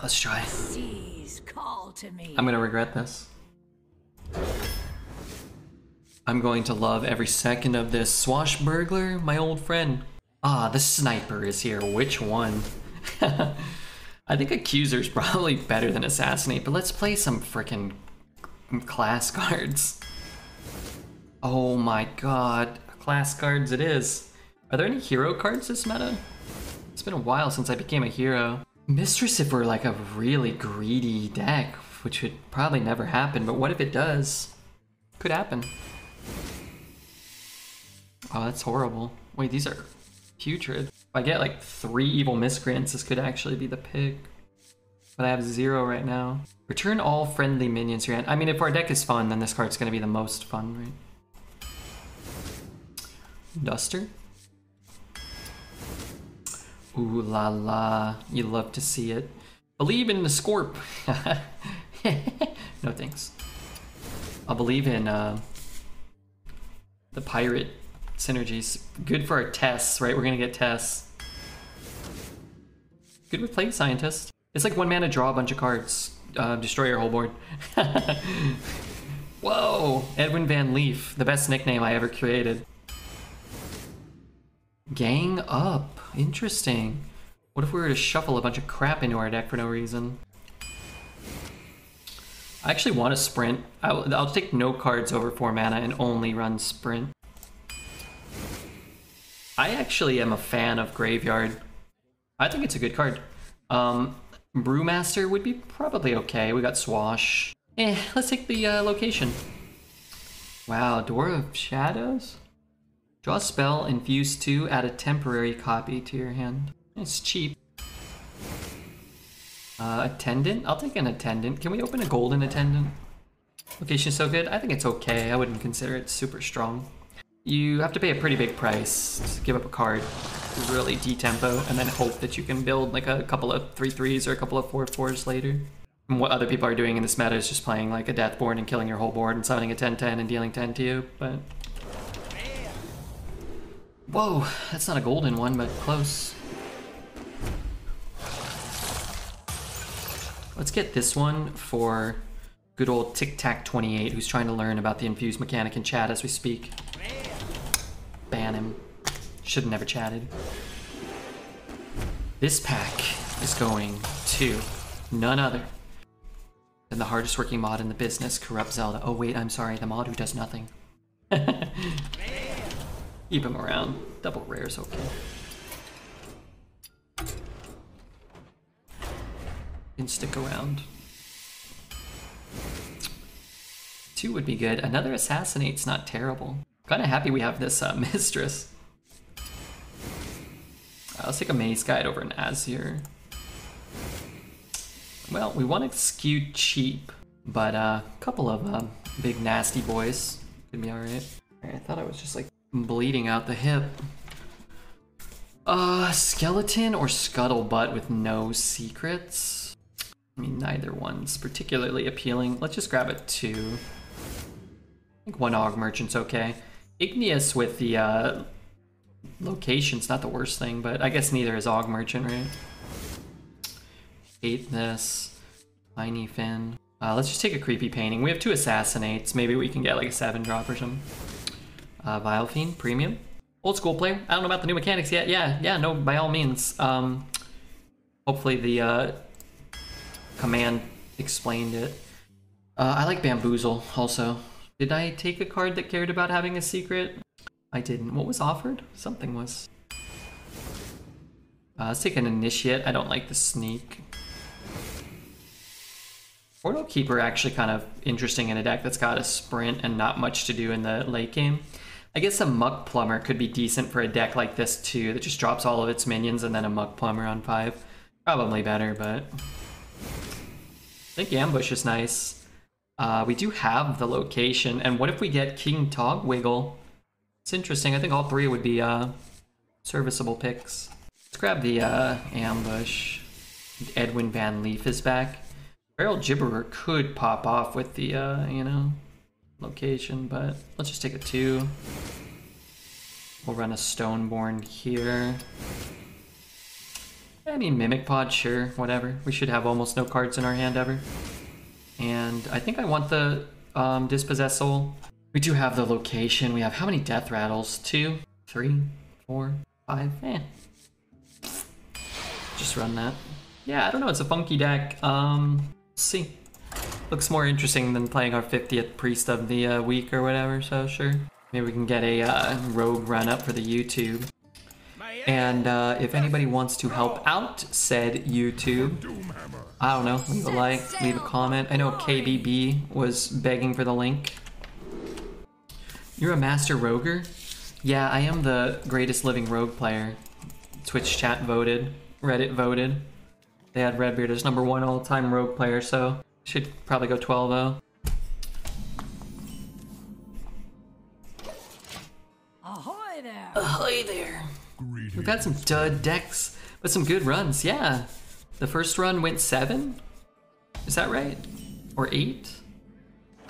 Let's try. Seas call to me. I'm gonna regret this. I'm going to love every second of this. Swashbuckler, my old friend. Ah, the sniper is here. Which one? I think Accuser's probably better than Assassinate, but let's play some frickin' class cards. Oh my god. Class cards it is. Are there any hero cards this meta? It's been a while since I became a hero. Mistress if we're like a really greedy deck, which would probably never happen, but what if it does? Could happen. Oh, that's horrible. Wait, these are putrid. If I get like 3 evil miscreants, this could actually be the pick. But I have 0 right now. Return all friendly minions to your hand. I mean, if our deck is fun, then this card's gonna be the most fun, right? Duster. Ooh la la, you love to see it. Believe in the Scorp. No thanks. I'll believe in the pirate synergies. Good for our tests, right? We're gonna get tests. Good with Plague Scientist. It's like 1 mana, draw a bunch of cards. Destroy your whole board. Whoa! Edwin Van Leaf, the best nickname I ever created. Gang up. Interesting. What if we were to shuffle a bunch of crap into our deck for no reason? I actually want to sprint. I'll take no cards over 4 mana and only run sprint. I actually am a fan of Graveyard. I think it's a good card. Brewmaster would be probably okay. We got Swash. Let's take the location. Wow, Door of Shadows? Draw a spell, infuse 2, add a temporary copy to your hand. It's cheap. Attendant? I'll take an Attendant. Can we open a golden Attendant? Location's so good. I think it's okay. I wouldn't consider it super strong. You have to pay a pretty big price to give up a card. Really de-tempo, and then hope that you can build like a couple of 3/3s or a couple of 4/4s later. And what other people are doing in this meta is just playing like a Deathborn and killing your whole board and summoning a 10/10 and dealing 10 to you, but... Whoa, that's not a golden one, but close. Let's get this one for good old Tic-Tac28, who's trying to learn about the infused mechanic in chat as we speak. Ban him. Should've never chatted. This pack is going to none other than the hardest working mod in the business, Corrupt Zelda. Oh wait, I'm sorry, the mod who does nothing. Keep him around. Double rare's okay. Can stick around. 2 would be good. Another Assassinate's not terrible. Kinda happy we have this Mistress. Let's take a Maze Guide over an Azir. Well, we want to skew cheap, but a couple of big nasty boys could be alright. I thought I was just like bleeding out the hip. Skeleton or Scuttlebutt with no secrets? I mean, neither one's particularly appealing. Let's just grab a 2. I think 1 Og Merchant's okay. Igneous with the location's not the worst thing, but I guess neither is Og Merchant, right? Hate this. Tiny Fin. Let's just take a Creepy Painting. We have 2 Assassinates. Maybe we can get like a 7-drop or something. Vile Fiend, Premium. Old school player. I don't know about the new mechanics yet. Yeah, no, by all means. Hopefully the command explained it. I like Bamboozle also. Did I take a card that cared about having a secret? I didn't. What was offered? Something was. Let's take an Initiate. I don't like the Sneak. Portal Keeper actually kind of interesting in a deck that's got a sprint and not much to do in the late game. I guess a Muck Plumber could be decent for a deck like this too, that just drops all of its minions and then a Muck Plumber on 5. Probably better, but... I think Ambush is nice. We do have the location, and what if we get King Togwiggle? It's interesting. I think all 3 would be serviceable picks. Let's grab the Ambush. Edwin Van Leaf is back. Feral Gibberer could pop off with the, you know, location, but let's just take a 2. We'll run a Stoneborn here. I mean, Mimic Pod, sure, whatever. We should have almost no cards in our hand ever. And I think I want the Dispossessed Soul. We do have the location. We have how many Death Rattles? 2, 3, 4, 5. Just run that. Yeah, I don't know. It's a funky deck. Let's see. Looks more interesting than playing our 50th Priest of the week or whatever, so sure. Maybe we can get a rogue run up for the YouTube. And if anybody wants to help out said YouTube, I don't know, leave a like, leave a comment. I know KBB was begging for the link. You're a master roguer? Yeah, I am the greatest living rogue player. Twitch chat voted, Reddit voted. They had Redbeard as #1 all-time rogue player, so should probably go 12-0. Ahoy there! Ahoy there! We've had some dud decks, but some good runs, yeah. The first run went 7? Is that right? Or 8?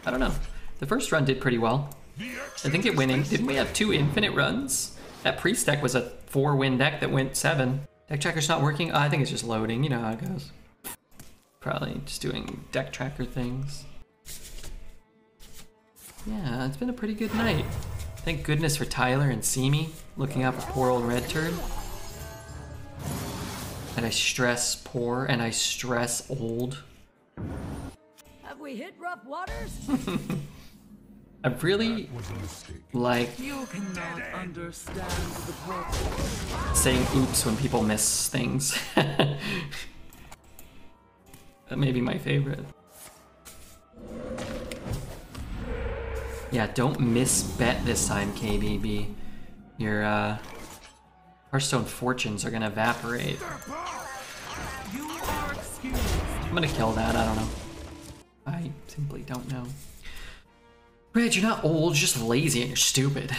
I don't know. The first run did pretty well. I think it went in. Didn't we have 2 infinite runs? That Priest deck was a 4-win deck that went 7. Deck tracker's not working? I think it's just loading. You know how it goes. Probably just doing deck tracker things. Yeah, it's been a pretty good night. Thank goodness for Tyler and Simi looking out for poor old Red Turd. And I stress poor and I stress old. Have we hit rough waters? I really like You cannot understand the purpose. saying oops when people miss things. That may be my favorite. Yeah, don't misbet this time, KBB. Your Hearthstone fortunes are gonna evaporate. You are excused. I'm gonna kill that, I don't know. I simply don't know. Red, you're not old, you're just lazy and you're stupid.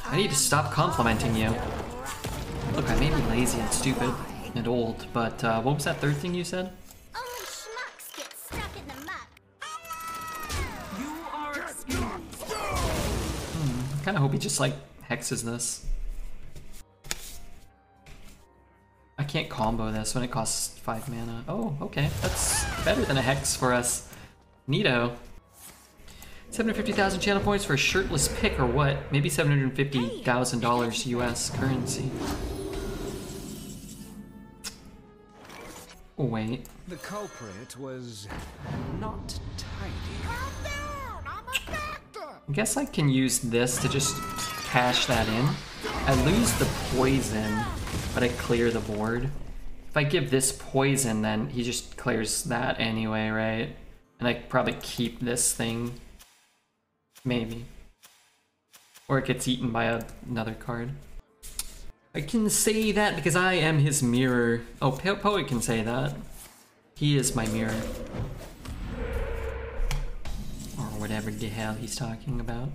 I need to stop complimenting you. Look, I may be lazy and stupid and old, but what was that third thing you said? Only schmucks get stuck in the muck. You are excused. I kinda hope he just like hexes this. I can't combo this when it costs 5 mana. Oh, okay. That's better than a hex for us. Neato. 750,000 channel points for a shirtless pick or what? Maybe $750,000 US currency. Oh, wait. The culprit was not tidy. I guess I can use this to just cash that in. I lose the poison, but I clear the board. If I give this poison, then he just clears that anyway, right? And I probably keep this thing. Maybe. Or it gets eaten by another card. I can say that because I am his mirror. Oh, Poet can say that. He is my mirror. Or whatever the hell he's talking about.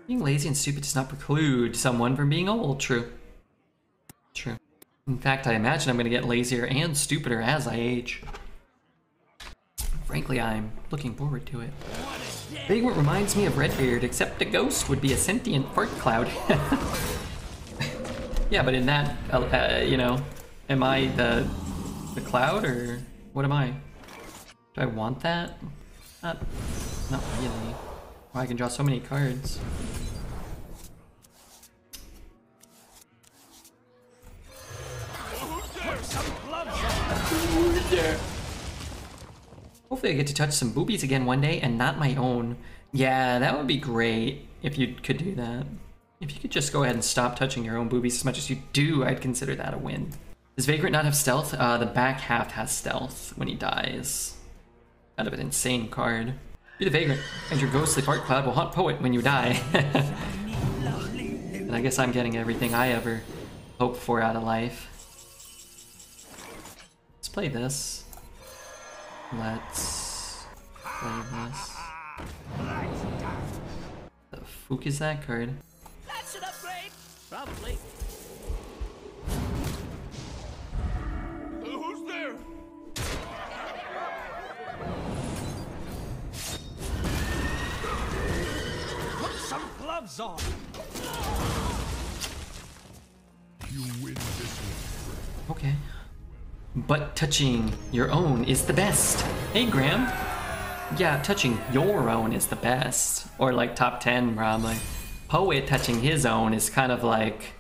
Being lazy and stupid does not preclude someone from being old. True. True. In fact, I imagine I'm going to get lazier and stupider as I age. Frankly, I'm looking forward to it. Vagrant reminds me of Redbeard, except a ghost would be a sentient fart cloud. Yeah, but in that, you know, am I the cloud, or what am I? Do I want that? Not really. Well, I can draw so many cards. Yeah. Hopefully I get to touch some boobies again one day and not my own. Yeah, that would be great if you could do that. If you could just go ahead and stop touching your own boobies as much as you do, I'd consider that a win. Does Vagrant not have stealth? The back half has stealth when he dies. Kind of an insane card. Be the Vagrant, and your ghostly fart cloud will haunt Poet when you die. And I guess I'm getting everything I ever hoped for out of life. Let's play this. Let's play this. The fuck is that card? That's an upgrade. Probably. Who's there? Put some gloves gloves on. You win this one. Okay. But touching your own is the best. Hey, Graham. Yeah, touching your own is the best. Or like top 10, probably. Poet touching his own is kind of like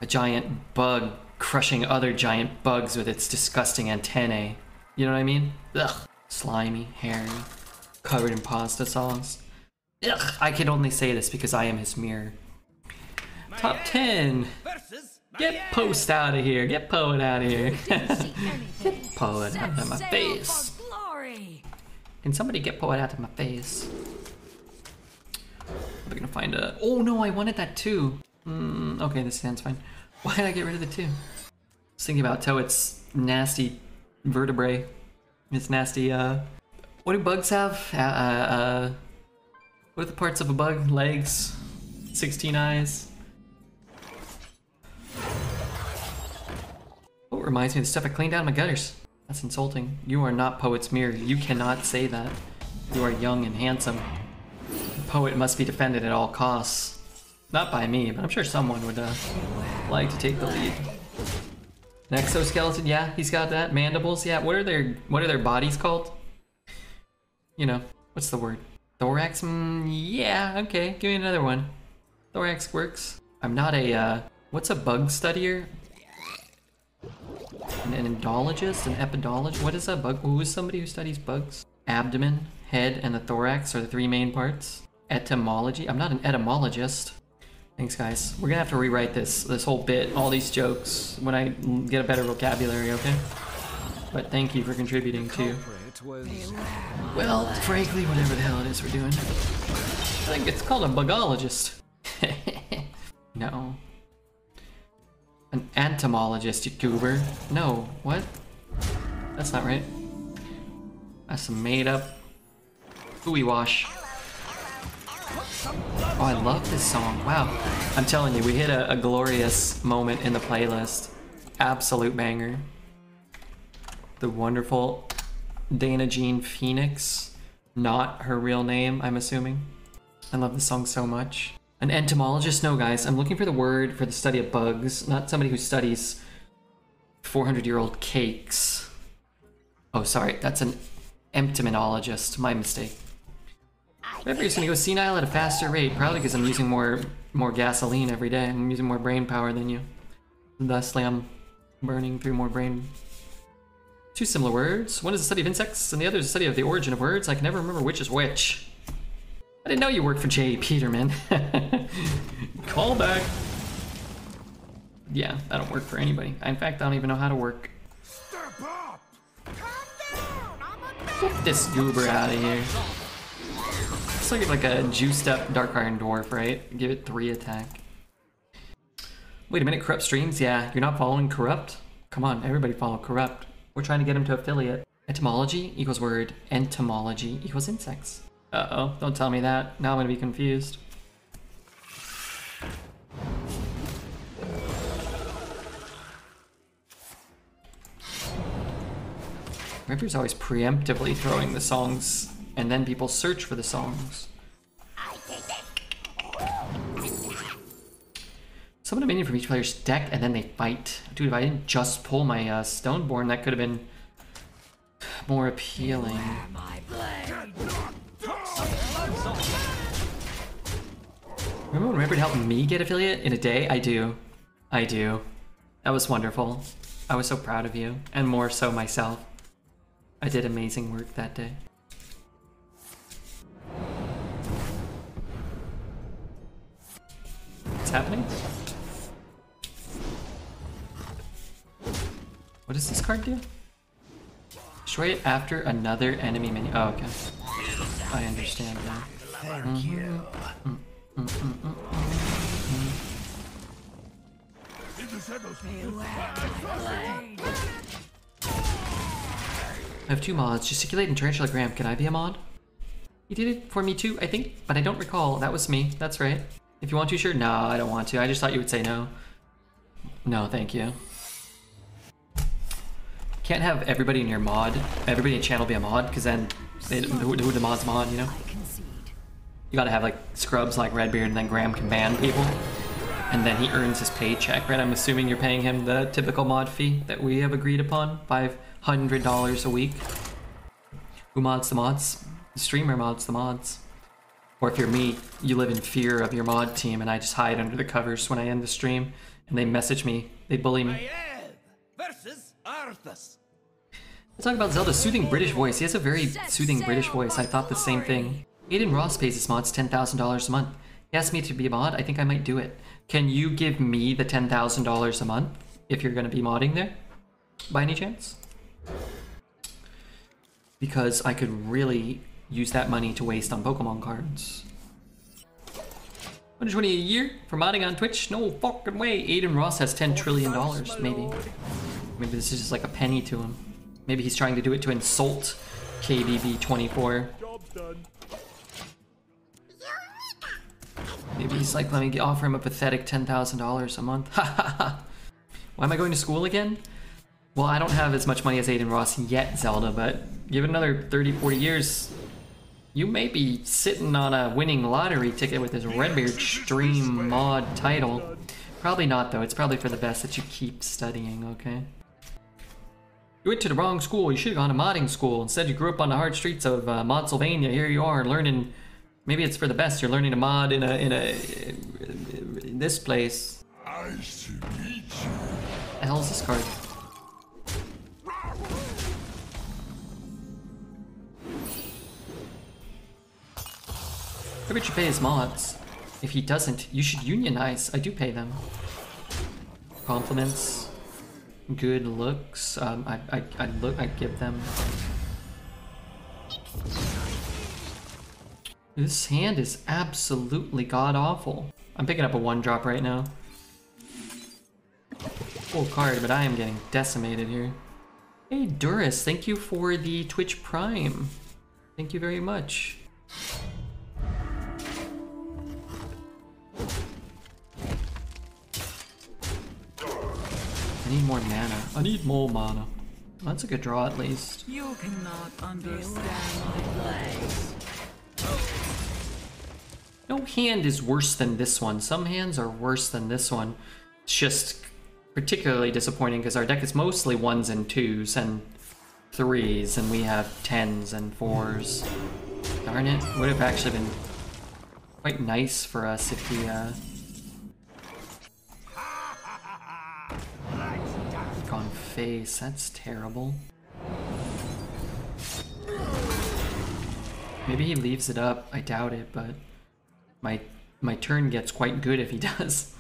a giant bug crushing other giant bugs with its disgusting antennae. You know what I mean? Ugh. Slimy, hairy, covered in pasta sauce. Ugh. I can only say this because I am his mirror. Top 10. Get Post out of here. Get Poet out of here. Get Poet out of my face. Can somebody get Poet out of my face? We're gonna find a... Oh no, I wanted that too. Okay, this stands fine. Why did I get rid of the two? I was thinking about Toad's nasty vertebrae. It's nasty, what do bugs have? What are the parts of a bug? Legs? 16 eyes? Oh, it reminds me of the stuff I cleaned out of my gutters. That's insulting. You are not Poet's mirror. You cannot say that. You are young and handsome. The Poet must be defended at all costs. Not by me, but I'm sure someone would like to take the lead. An exoskeleton, yeah, he's got that. Mandibles, yeah. What are their bodies called? You know, what's the word? Thorax? Yeah, okay. Give me another one. Thorax works. I'm not a what's a bug studier? An endologist? An epidologist? What is a bug? Who is somebody who studies bugs? Abdomen, head, and the thorax are the three main parts. Etymology? I'm not an etymologist. Thanks, guys. We're gonna have to rewrite this whole bit, all these jokes, when I get a better vocabulary, okay? But thank you for contributing too. Well, frankly, whatever the hell it is we're doing. I think it's called a bugologist. No. An entomologist, you goober. No, what? That's not right. That's some made up ooey wash. Oh, I love this song. Wow. I'm telling you, we hit a glorious moment in the playlist. Absolute banger. The wonderful Dana Jean Phoenix. Not her real name, I'm assuming. I love this song so much. An entomologist? No, guys. I'm looking for the word for the study of bugs, not somebody who studies 400-year-old cakes. Oh, sorry. That's an entomologist. My mistake. Everybody's gonna go senile at a faster rate, probably because I'm using more gasoline every day. I'm using more brain power than you. Thusly, I'm burning through more brain. Two similar words. One is the study of insects, and the other is the study of the origin of words. I can never remember which is which. I didn't know you worked for J. Peterman. Call back. Yeah, that don't work for anybody. In fact, I don't even know how to work. Get this goober out of here. It's like a juiced up Dark Iron Dwarf, right? Give it 3 attack. Wait a minute, Corrupt streams? Yeah, you're not following Corrupt? Come on, everybody follow Corrupt. We're trying to get him to affiliate. Etymology equals word. Entomology equals insects. Uh-oh, don't tell me that. Now I'm gonna be confused. Ripper's always preemptively throwing the songs, and then people search for the songs. Summon a minion from each player's deck, and then they fight. Dude, if I didn't just pull my Stoneborn, that could have been more appealing. Remember when Ripper helped me get affiliate in a day? I do. I do. That was wonderful. I was so proud of you, and more so myself. I did amazing work that day. What's happening? What does this card do? Destroy it after another enemy minion. Oh, okay. I understand now. Thank you. I have 2 mods, Gesticulate and Tarantula Graham. Can I be a mod? You did it for me too, I think, but I don't recall. That was me, that's right. If you want to, sure. No, I don't want to. I just thought you would say no. No, thank you. Can't have everybody in your mod, everybody in channel be a mod, because then who the mod's mod, you know? You gotta have like scrubs like Redbeard, and then Graham can ban people. And then he earns his paycheck, right? I'm assuming you're paying him the typical mod fee that we have agreed upon, $500 a week. Who mods the mods? The streamer mods the mods. Or if you're me, you live in fear of your mod team, and I just hide under the covers when I end the stream, and they message me, they bully me. Versus Arthas. Let's talk about Zelda's soothing British voice. He has a very soothing British voice. I thought the same thing. Aiden Ross pays his mods $10,000 a month. He asked me to be a mod. I think I might do it. Can you give me the $10,000 a month if you're going to be modding there? By any chance? Because I could really use that money to waste on Pokemon cards. 120 a year for modding on Twitch? No fucking way. Aiden Ross has $10 trillion, maybe. Maybe this is just like a penny to him. Maybe he's trying to do it to insult KBB24. Maybe he's like, let me offer him a pathetic $10,000 a month. Why am I going to school again? Well, I don't have as much money as Aiden Ross yet, Zelda, but give it another 30, 40 years, you may be sitting on a winning lottery ticket with this Redbeard stream mod title. Probably not, though. It's probably for the best that you keep studying, okay? You went to the wrong school. You should have gone to modding school. Instead, you grew up on the hard streets of Modsylvania. Here you are learning. Maybe it's for the best. You're learning to mod in this place. I should meet you. What the hell is this card? Everybody should pay his mods. If he doesn't, you should unionize. I do pay them. Compliments. Good looks. I give them. This hand is absolutely god-awful. I'm picking up a 1-drop right now. Cool card, but I am getting decimated here. Hey, Duris, thank you for the Twitch Prime. Thank you very much. I need more mana. I need more mana. That's a good draw, at least. You cannot understand my place. No hand is worse than this one. Some hands are worse than this one. It's just particularly disappointing because our deck is mostly 1s and 2s and 3s, and we have 10s and 4s. Darn it. Would have actually been quite nice for us if we, gone face. That's terrible. Maybe he leaves it up. I doubt it, but my turn gets quite good if he does.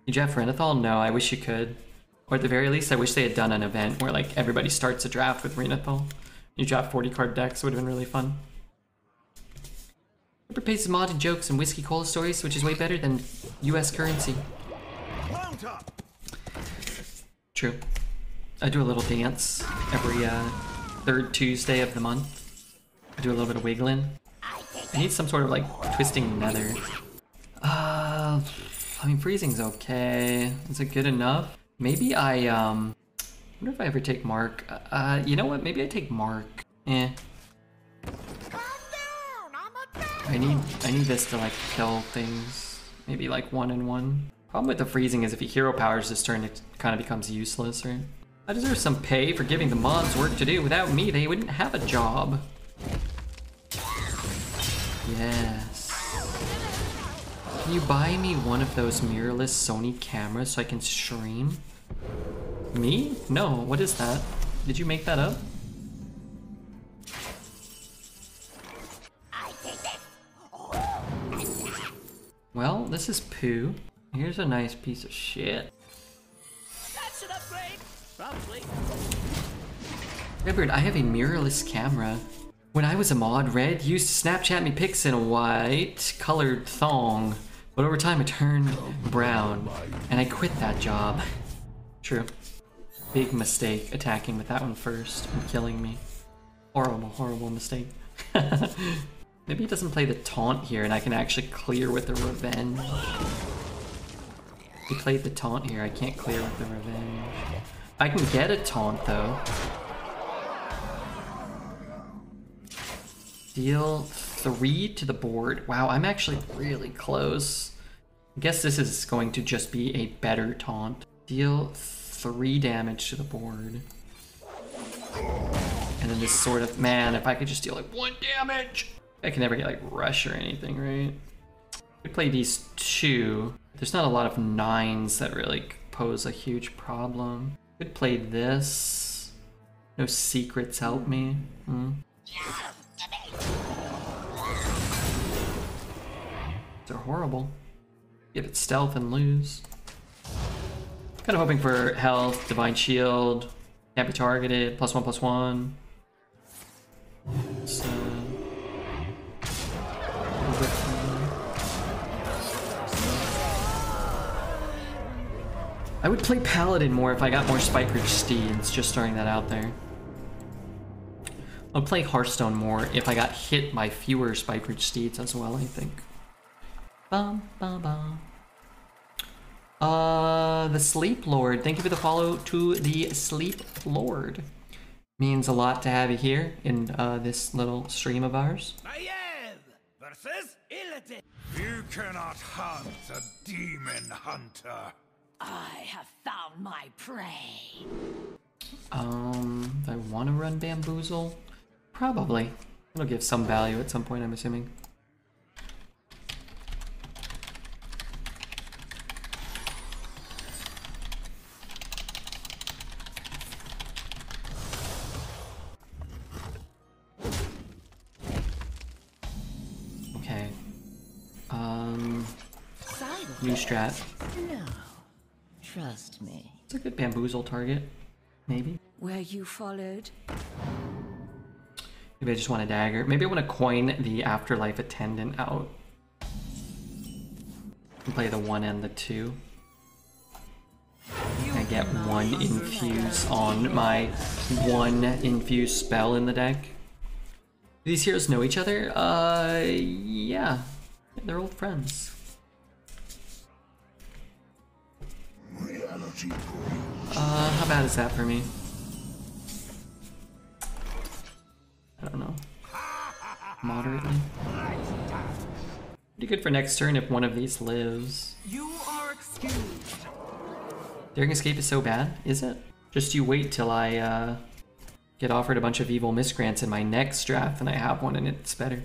You draft Renethal? No, I wish you could. Or at the very least, I wish they had done an event where like everybody starts a draft with Renethal. You draft 40 card decks, would have been really fun. Ripper pays his mod and jokes and whiskey cola stories, which is way better than US currency. True. I do a little dance every third Tuesday of the month. I do a little bit of wiggling. I need some sort of like twisting nether. I mean, freezing's okay. Is it good enough? Maybe I wonder if I ever take Mark. You know what? Maybe I take Mark. Eh. I need this to like kill things. Maybe like 1 and 1. Problem with the freezing is if he hero powers this turn, it kind of becomes useless, right? I deserve some pay for giving the mods work to do. Without me, they wouldn't have a job. Yes. Can you buy me one of those mirrorless Sony cameras so I can stream? Me? No, what is that? Did you make that up? Well, this is poo. Here's a nice piece of shit. That's an upgrade. Probably. Redbird, I have a mirrorless camera. When I was a mod, Red used to Snapchat me pics in a white colored thong, but over time it turned brown, and I quit that job. True. Big mistake attacking with that one first and killing me. Horrible, horrible mistake. Maybe he doesn't play the taunt here and I can actually clear with the revenge. He played the taunt here, I can't clear with the revenge. I can get a taunt though. Deal 3 to the board. Wow, I'm actually really close. I guess this is going to just be a better taunt. Deal 3 damage to the board. And then this sort of, man, if I could just deal like 1 damage. I can never get like rush or anything, right? I play these 2. There's not a lot of 9s that really pose a huge problem. Could play this. No secrets help me. They're horrible. Give it stealth and lose. Kind of hoping for health, divine shield. Can't be targeted. +1/+1. So, I would play Paladin more if I got more Spike Ridge Steeds, just throwing that out there. I'll play Hearthstone more if I got hit by fewer Spike Ridge Steeds as well, I think. Bum, bum, bum. The Sleep Lord. Thank you for the follow to the Sleep Lord. Means a lot to have you here in this little stream of ours. Versus Illidan. You cannot hunt a demon hunter. I have found my prey. Do I want to run Bamboozle? Probably. It'll give some value at some point, I'm assuming. Okay. New strat. No, trust me. It's a good Bamboozle target. Maybe. Where you followed? Maybe I just want a dagger. Maybe I want to coin the Afterlife Attendant out. And play the 1 and the 2. I get 1 infuse on my 1 infuse spell in the deck. Do these heroes know each other? Yeah. They're old friends. How bad is that for me? I don't know. Moderately. Pretty good for next turn if one of these lives. You are excused. Daring Escape is so bad, is it? Just you wait till I get offered a bunch of evil miscreants in my next draft and I have one and it's better.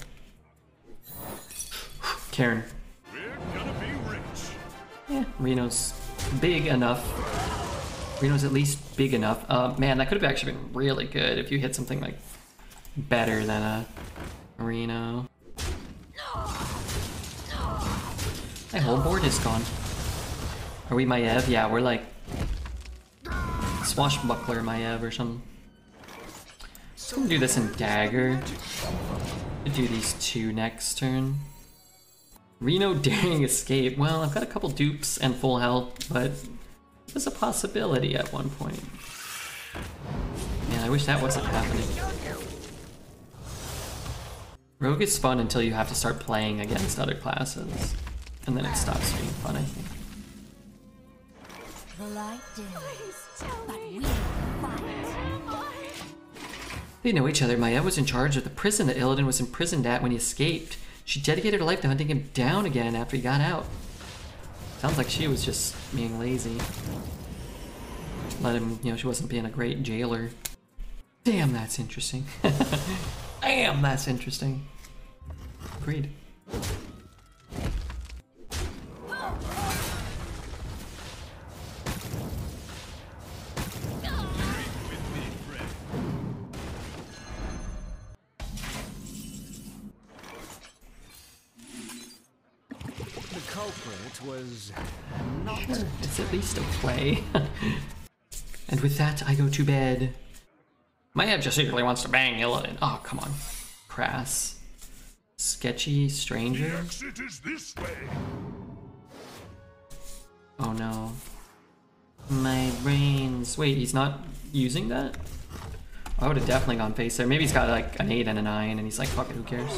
Karen. We're gonna be rich. Yeah, Reno's big enough. Reno's at least big enough. Man, that could have actually been really good if you hit something like better than a Reno. My whole board is gone. Are we Maiev? Yeah, we're like Swashbuckler Maiev or something. So I'm gonna do this in Dagger. Do these 2 next turn. Reno Daring Escape. Well, I've got a couple dupes and full health, but it was a possibility at one point. Man, I wish that wasn't happening. Rogue is fun until you have to start playing against other classes. And then it stops being fun, I think. The light dim, but we fight. They know each other. Maya was in charge of the prison that Illidan was imprisoned at when he escaped. She dedicated her life to hunting him down again after he got out. Sounds like she was just being lazy. Let him, you know, she wasn't being a great jailer. Damn, that's interesting. Damn, that's interesting. Agreed. Culprit was not. Sure, it's at least a play. And with that, I go to bed. Maya just secretly wants to bang Illidan. Oh, come on. Crass. Sketchy stranger. The exit is this way. Oh no. My brains. Wait, he's not using that? I would have definitely gone face there. Maybe he's got like an 8 and a 9 and he's like, fuck it, who cares?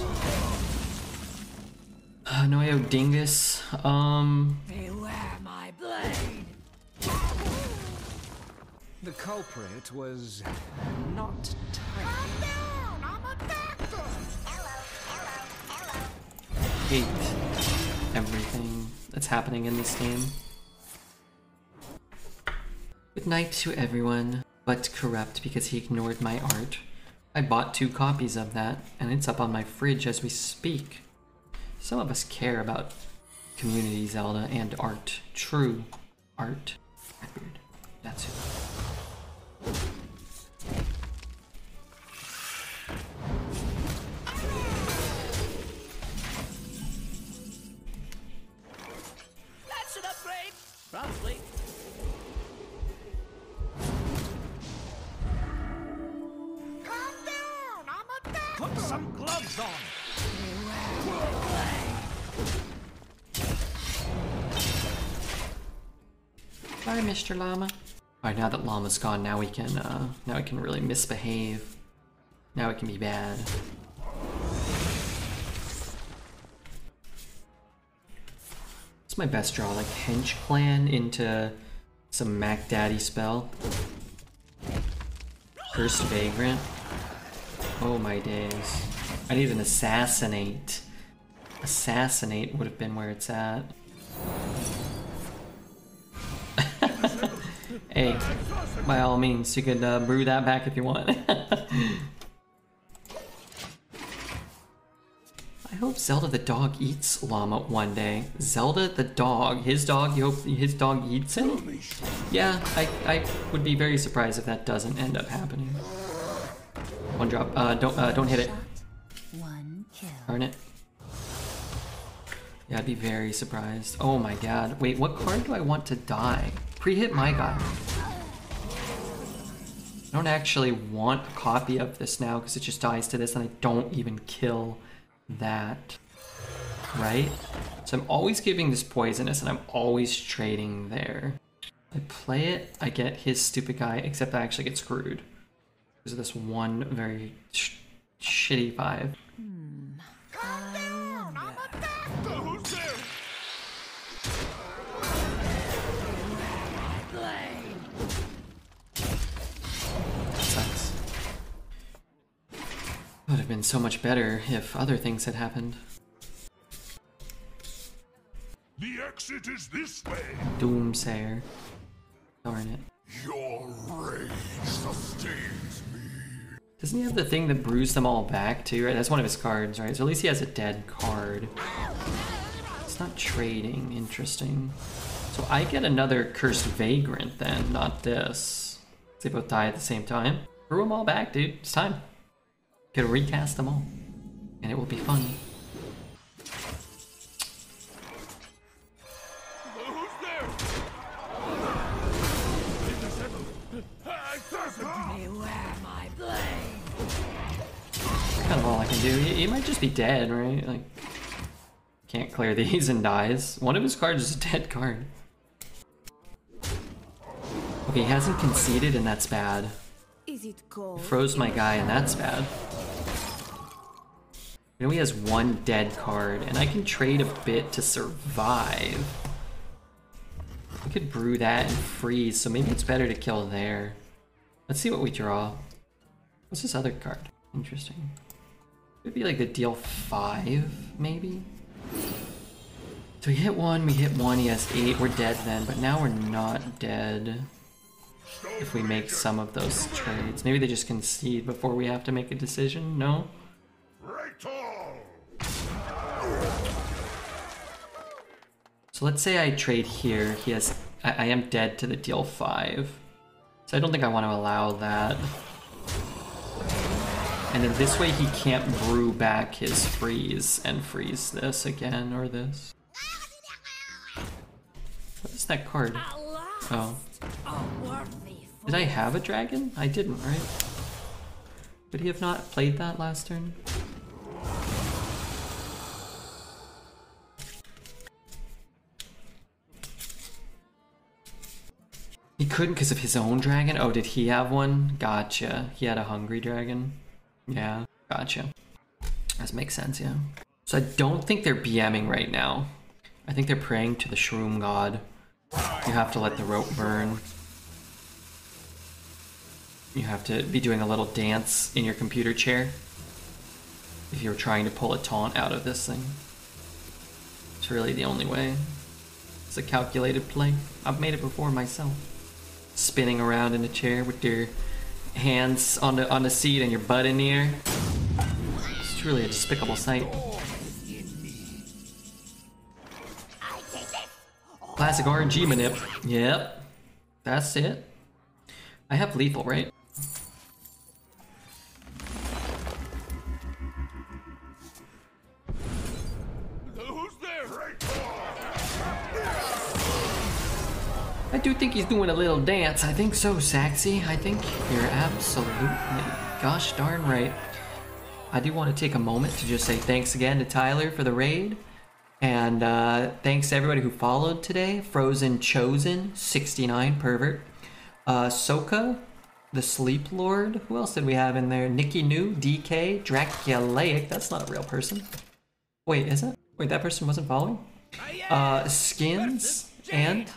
Noyo Dingus. Beware my blade. The culprit was not tight. Calm down, I'm a doctor. Hello, hate everything that's happening in this game. Good night to everyone, but corrupt because he ignored my art. I bought 2 copies of that, and it's up on my fridge as we speak. Some of us care about community Zelda and art. True art. That's it. That's an upgrade. Probably. Calm down! I'm attacked! Put some gloves on! Bye, Mr. Llama. Alright, now that Llama's gone, now we can really misbehave. Now it can be bad. What's my best draw? Like Hench Clan into some Mac Daddy spell. Cursed Vagrant. Oh my days. I need an Assassinate. Assassinate would have been where it's at. Hey, by all means, you could brew that back if you want. I hope Zelda the dog eats Llama one day. Zelda the dog, his dog, you hope his dog eats him? Yeah, I would be very surprised if that doesn't end up happening. One drop, don't hit it. One kill. Darn it. Yeah, I'd be very surprised. Oh my god. Wait, what card do I want to die? Pre-hit my guy. I don't actually want a copy of this now because it just dies to this and I don't even kill that. Right? So I'm always giving this poisonous and I'm always trading there. I play it, I get his stupid guy, except I actually get screwed. Because of this one very shitty 5. Calm down! I'm attacked! Who's there? Sucks. Would have been so much better if other things had happened. The exit is this way! Doomsayer. Darn it. Your rage sustains me. Doesn't he have the thing that brews them all back too, right? That's one of his cards, right? So at least he has a dead card. It's not trading. Interesting. So I get another Cursed Vagrant then, not this. They both die at the same time. Brew them all back, dude. It's time. Could recast them all. And it will be fun. Who's there? Beware my blade. Kind of all I can do. He might just be dead, right? Like, can't clear these and dies. One of his cards is a dead card. Okay, he hasn't conceded and that's bad. Is it cold? Froze my guy and that's bad. You know, he has one dead card and I can trade a bit to survive. I could brew that and freeze, so maybe it's better to kill there. Let's see what we draw. What's this other card? Interesting. Could be like the deal 5, maybe? So we hit one, he has 8, we're dead then, but now we're not dead. If we make some of those trades. Maybe they just concede before we have to make a decision, no? Right all! So let's say I trade here, he has, I am dead to the deal 5. So I don't think I want to allow that. And then this way he can't brew back his freeze and freeze this again or this. What is that card? Oh. Did I have a dragon? I didn't, right? Would he have not played that last turn? He couldn't because of his own dragon? Oh, did he have one? Gotcha. He had a hungry dragon? Yeah, gotcha. That makes sense, yeah. So I don't think they're BMing right now. I think they're praying to the Shroom God. You have to let the rope burn. You have to be doing a little dance in your computer chair if you're trying to pull a taunt out of this thing. It's really the only way. It's a calculated play. I've made it before myself. Spinning around in a chair with your hands on the seat and your butt in the air. It's truly a despicable sight. Classic RNG manip. Yep. That's it. I have lethal, right? Who's there? I do think he's doing a little dance. I think so, Saxy. I think you're absolutely gosh darn right. I do want to take a moment to just say thanks again to Tyler for the raid. And thanks to everybody who followed today. Frozen Chosen, 69, pervert. Soka, the Sleep Lord. Who else did we have in there? Nikki New, DK, Draculaic. That's not a real person. Wait, is it? Wait, that person wasn't following? Skins and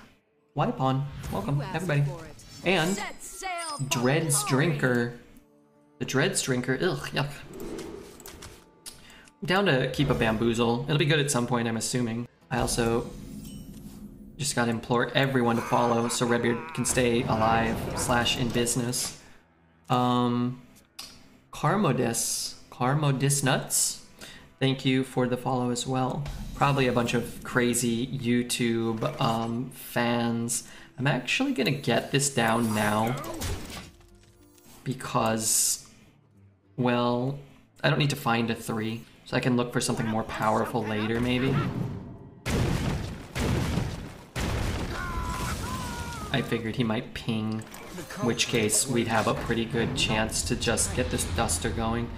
Wipeon. Welcome, everybody. And Dreads Drinker. The Dreads Drinker. Ugh, yuck. I'm down to keep a Bamboozle. It'll be good at some point, I'm assuming. I also just gotta implore everyone to follow so Redbeard can stay alive / in business. Carmodis Nuts. Thank you for the follow as well. Probably a bunch of crazy YouTube fans. I'm actually gonna get this down now because, well, I don't need to find a 3. So I can look for something more powerful later, maybe. I figured he might ping, in which case we'd have a pretty good chance to just get this Duster going.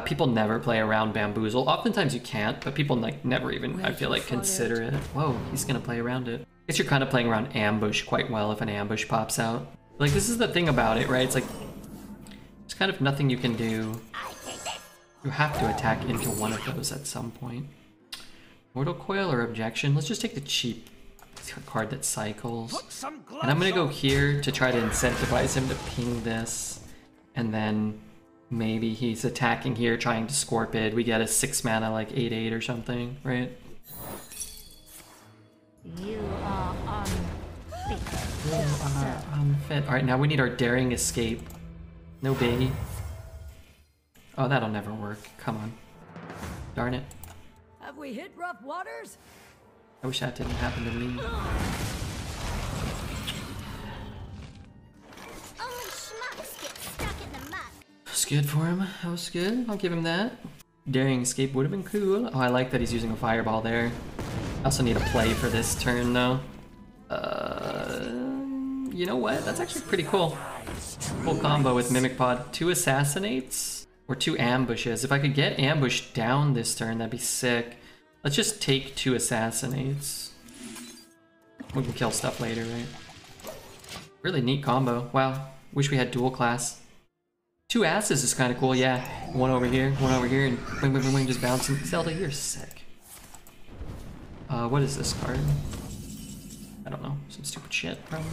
People never play around Bamboozle. Oftentimes you can't, but people like never even, I feel like, consider it. Whoa, he's gonna play around it. I guess you're kind of playing around Ambush quite well if an ambush pops out. Like, this is the thing about it, right? It's like, there's kind of nothing you can do. You have to attack into one of those at some point. Mortal Coil or Objection? Let's just take the cheap card that cycles. And I'm gonna go here to try to incentivize him to ping this. And then maybe he's attacking here, trying to Scorpid. We get a 6 mana, like 8/8 or something, right? You are unfit. You are unfit. Alright, now we need our Daring Escape. No baby. Oh, that'll never work. Come on. Darn it. Have we hit rough waters? I wish that didn't happen to me. Only schmucks get stuck in the mud. That's good for him. That was good. I'll give him that. Daring Escape would have been cool. Oh, I like that he's using a Fireball there. I also need a play for this turn, though. You know what? That's actually pretty cool. Full combo with Mimic Pod. 2 Assassinates? Or 2 Ambushes. If I could get Ambush down this turn, that'd be sick. Let's just take 2 Assassinates. We can kill stuff later, right? Really neat combo. Wow. Wish we had dual class. 2 Asses is kind of cool, yeah. One over here, and wing, wing, wing, wing, just bouncing. Zelda, you're sick. What is this card? I don't know. Some stupid shit, probably.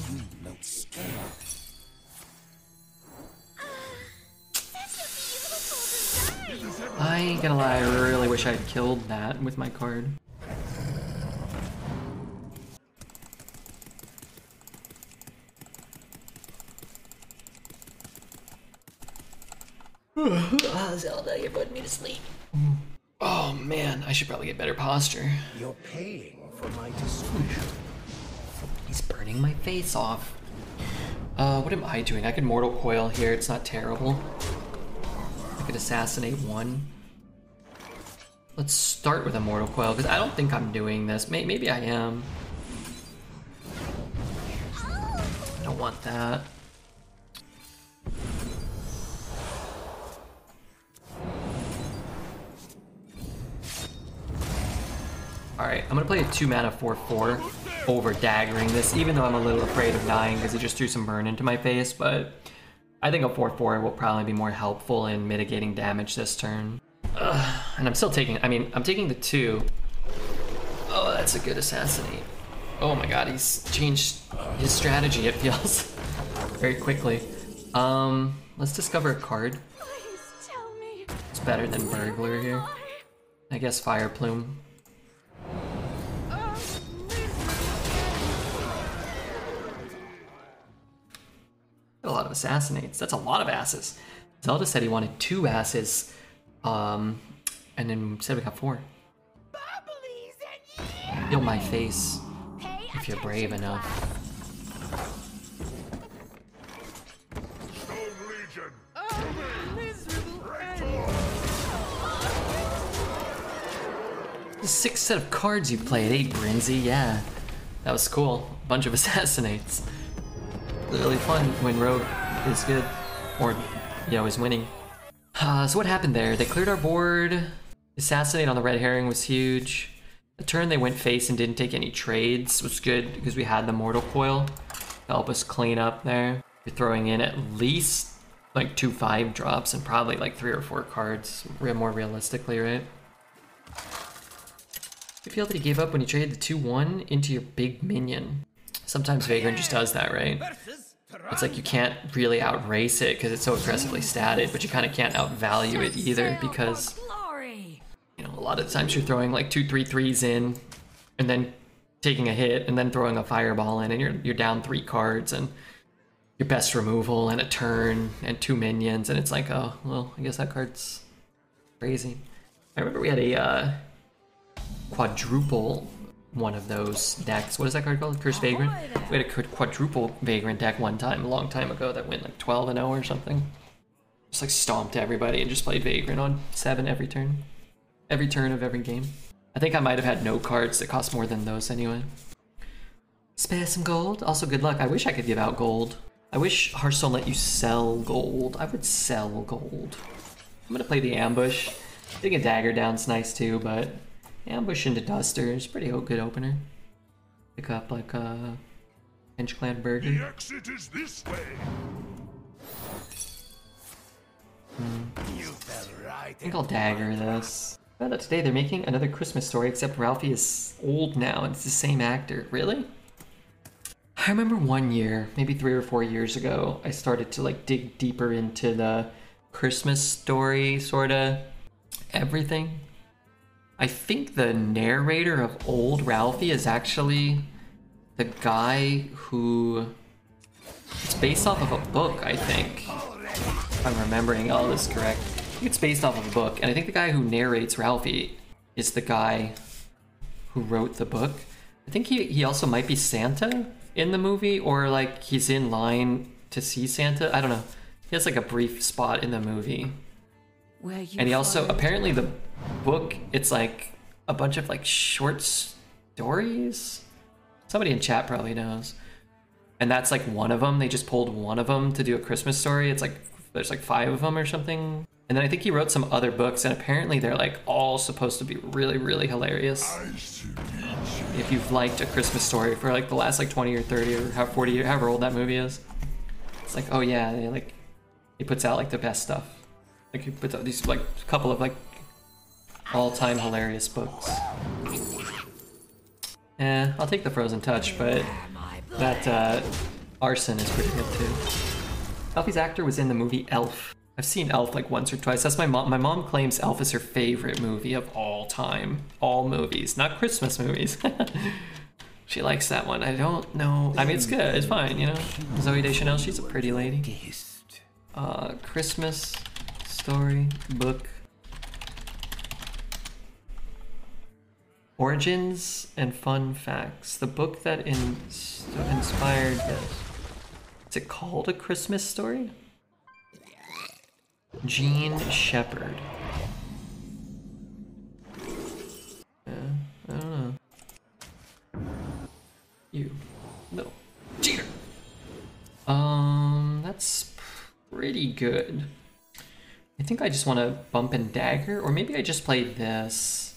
I ain't gonna lie, I really wish I'd killed that with my card. Oh, Zelda, you're putting me to sleep. Oh man, I should probably get better posture. You're paying for my discretion. He's burning my face off. What am I doing? I could Mortal Coil here, it's not terrible. I could assassinate 1. Let's start with a Mortal Coil, because I don't think I'm doing this. Maybe I am. I don't want that. Alright, I'm gonna play a 2 mana 4/4 over daggering this, even though I'm a little afraid of dying because it just threw some burn into my face, but I think a 4/4 will probably be more helpful in mitigating damage this turn. And I'm still taking, I'm taking the 2. Oh, that's a good assassinate. Oh my god, he's changed his strategy, it feels, very quickly. Let's discover a card. Please tell me. It's better than Burglar here. I guess Fire Plume. A lot of assassinates. That's a lot of asses. Zelda said he wanted 2 asses. And then said we got 4. Feel my face if you're brave enough. The 6th set of cards you played, 8 Brinzy, yeah. That was cool. A bunch of assassinates. Really fun when Rogue is good. Or, is winning. So what happened there? They cleared our board. Assassinate on the red herring was huge. The turn they went face and didn't take any trades was good because we had the Mortal Coil to help us clean up there. You're throwing in at least like 2 5-drops and probably like 3 or 4 cards, more realistically, right? You feel that he gave up when he traded the 2-1 into your big minion. Sometimes Vagrant just does that, right? It's like you can't really outrace it because it's so aggressively statted, but you kind of can't outvalue it either because, a lot of times you're throwing like 2 3/3s in and then taking a hit and then throwing a fireball in and you're down 3 cards and your best removal and a turn and 2 minions and it's like, oh, well, I guess that card's crazy. I remember we had a quadruple one of those decks. What is that card called? Cursed Vagrant? We had a quadruple Vagrant deck one time, a long time ago, that went like 12-0 or something. Just like stomped everybody and just played Vagrant on 7 every turn. Every turn of every game. I think I might have had no cards that cost more than those anyway. Spare some gold. Also, good luck. I wish I could give out gold. I wish Hearthstone let you sell gold. I would sell gold. I'm gonna play the ambush. Getting a dagger down's nice too, but ambush into Duster is pretty good opener. Pick up like a Henchclan Burger. The exit is this way. You fell right. I think I'll dagger this. I found out today they're making another Christmas Story, except Ralphie is old now and it's the same actor. Really? I remember one year, maybe 3 or 4 years ago, I started to like dig deeper into the Christmas Story sorta everything. I think the narrator of old Ralphie is actually the guy who... It's based off of a book, I think. If I'm remembering all this correct. I think it's based off of a book, and I think the guy who narrates Ralphie is the guy who wrote the book. I think he also might be Santa in the movie, or like he's in line to see Santa. I don't know. He has like a brief spot in the movie. And he also, apparently the book, it's like a bunch of like short stories. Somebody in chat probably knows. And that's like one of them. They just pulled one of them to do a Christmas Story. It's like, there's like 5 of them or something. And then I think he wrote some other books, and apparently they're like all supposed to be really, really hilarious. If you've liked A Christmas Story for like the last like 20 or 30 or 40, however old that movie is. It's like, oh yeah, he puts out like the best stuff. Like he puts out these like couple of like all-time hilarious books. I'll take the Frozen Touch, but that Arson is pretty good too. Elfie's actor was in the movie Elf. I've seen Elf like once or twice. That's my mom. My mom claims Elf is her favorite movie of all time. All movies, not Christmas movies. She likes that one. I don't know. I mean, it's good. It's fine, you know. Zooey Deschanel, she's a pretty lady. Christmas Story book. Origins and fun facts. The book that inspired this. Is it called A Christmas Story? Gene Shepherd. I don't know. You. No. Cheater! That's pretty good. I think I just want to bump and dagger, or maybe I just play this.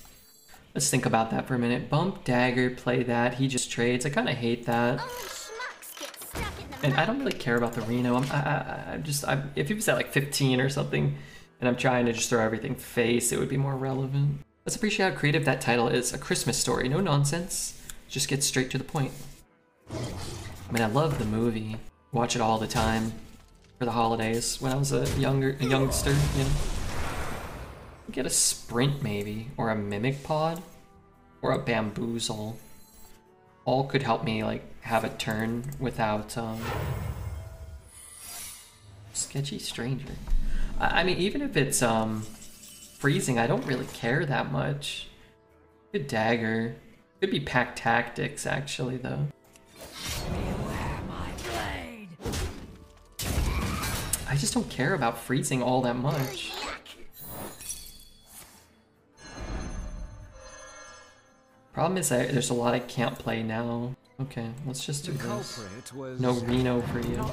Let's think about that for a minute. Bump, dagger, play that. He just trades. I kind of hate that. And I don't really care about the Reno. If he was at like 15 or something, and I'm trying to just throw everything face, it would be more relevant. Let's appreciate how creative that title is. A Christmas Story. No nonsense. Just get straight to the point. I mean, I love the movie. Watch it all the time for the holidays when I was a youngster, you know. Get a Sprint maybe, or a Mimic Pod, or a Bamboozle. All could help me like have a turn without Sketchy stranger. I mean, even if it's freezing, I don't really care that much. Good dagger. Could be pack tactics actually though. Beware my blade. I just don't care about freezing all that much. Problem is that there's a lot I can't play now. Okay, let's just do this. No Reno for you.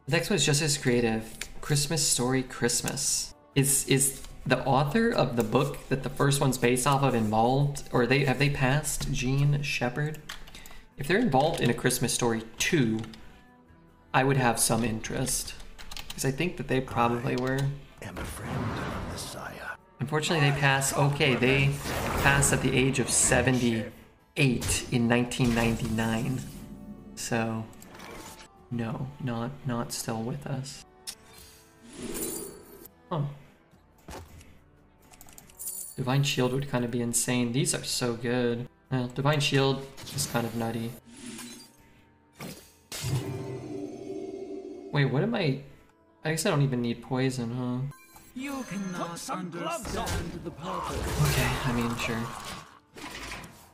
The next one is just as creative. Christmas Story Christmas. Is the author of the book that the first one's based off of involved, or have they passed Gene Shepherd? If they're involved in A Christmas Story 2, I would have some interest. Because I think that they probably were. Am a friend of Messiah. Unfortunately, they pass. Okay, they passed at the age of 78 in 1999. So, no, not still with us. Huh. Divine Shield would kind of be insane. These are so good. Well, Divine Shield is kind of nutty. Wait, what am I guess I don't even need poison, huh? You cannot understand the purpose. Okay, I mean, sure.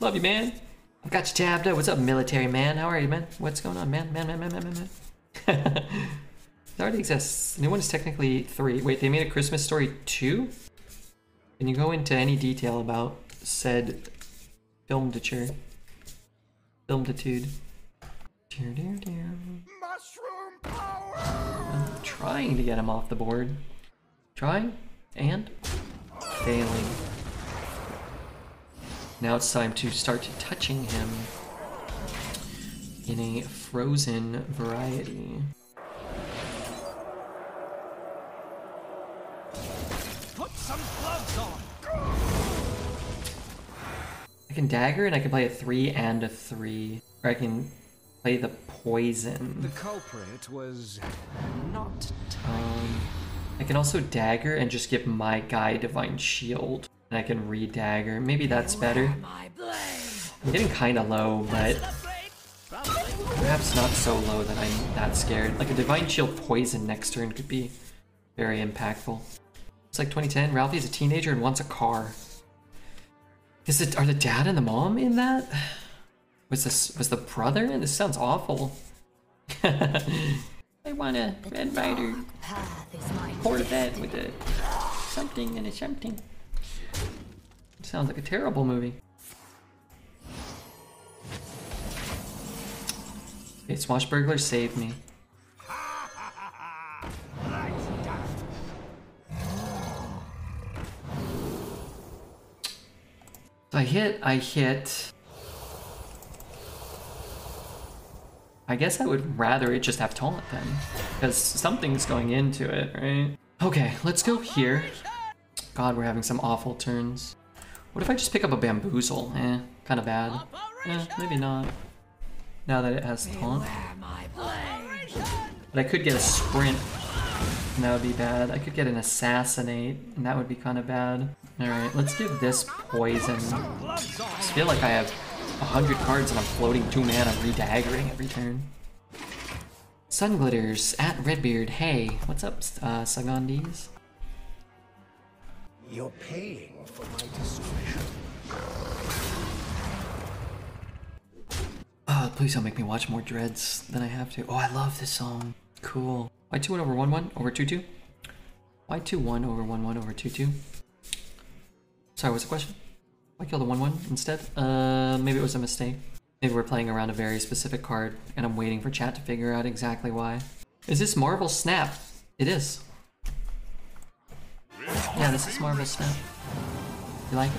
Love you, man. I got you tabbed up. What's up, military man? How are you, man? What's going on, man? Man. It already exists. New one is technically 3. Wait, they made A Christmas Story 2? Can you go into any detail about said filmitude? Mushroom power! I'm trying to get him off the board. Trying and failing. Now it's time to start touching him in a frozen variety. Put some gloves on! I can dagger and I can play a 3 and a 3. Or I can play the poison. The culprit was not I can also dagger and just give my guy Divine Shield. And I can re-dagger. Maybe that's better. My blade. I'm getting kind of low, but perhaps not so low that I'm that scared. Like a Divine Shield poison next turn could be very impactful. It's like 2010. Ralphie's a teenager and wants a car. Are the dad and the mom in that? Was the brother in? This sounds awful. I want a Red Rider Corvette with a something and a something. Sounds like a terrible movie. Okay, Swashbuckler saved me. So I hit. I guess I would rather it just have taunt then, because something's going into it, right? Okay, let's go here. God, we're having some awful turns. What if I just pick up a Bamboozle? Kind of bad. Maybe not. Now that it has taunt. But I could get a sprint, and that would be bad. I could get an assassinate, and that would be kind of bad. Alright, let's give this poison. I just feel like I have 100 cards and I'm floating 2 mana re-daggering every turn. Sun Glitters at Redbeard. Hey, what's up, Sagandis? You're paying for my discretion. Oh, please don't make me watch more Dreads than I have to. Oh, I love this song. Cool. Why 2-1 over 1-1 over 2-2? Why 2-1 over 1-1 over 2-2? Sorry, what's the question? Why kill the 1-1 instead? Maybe it was a mistake. Maybe we're playing around a very specific card, and I'm waiting for chat to figure out exactly why. Is this Marvel Snap? It is. Yeah, this is Marvel Snap. You like it?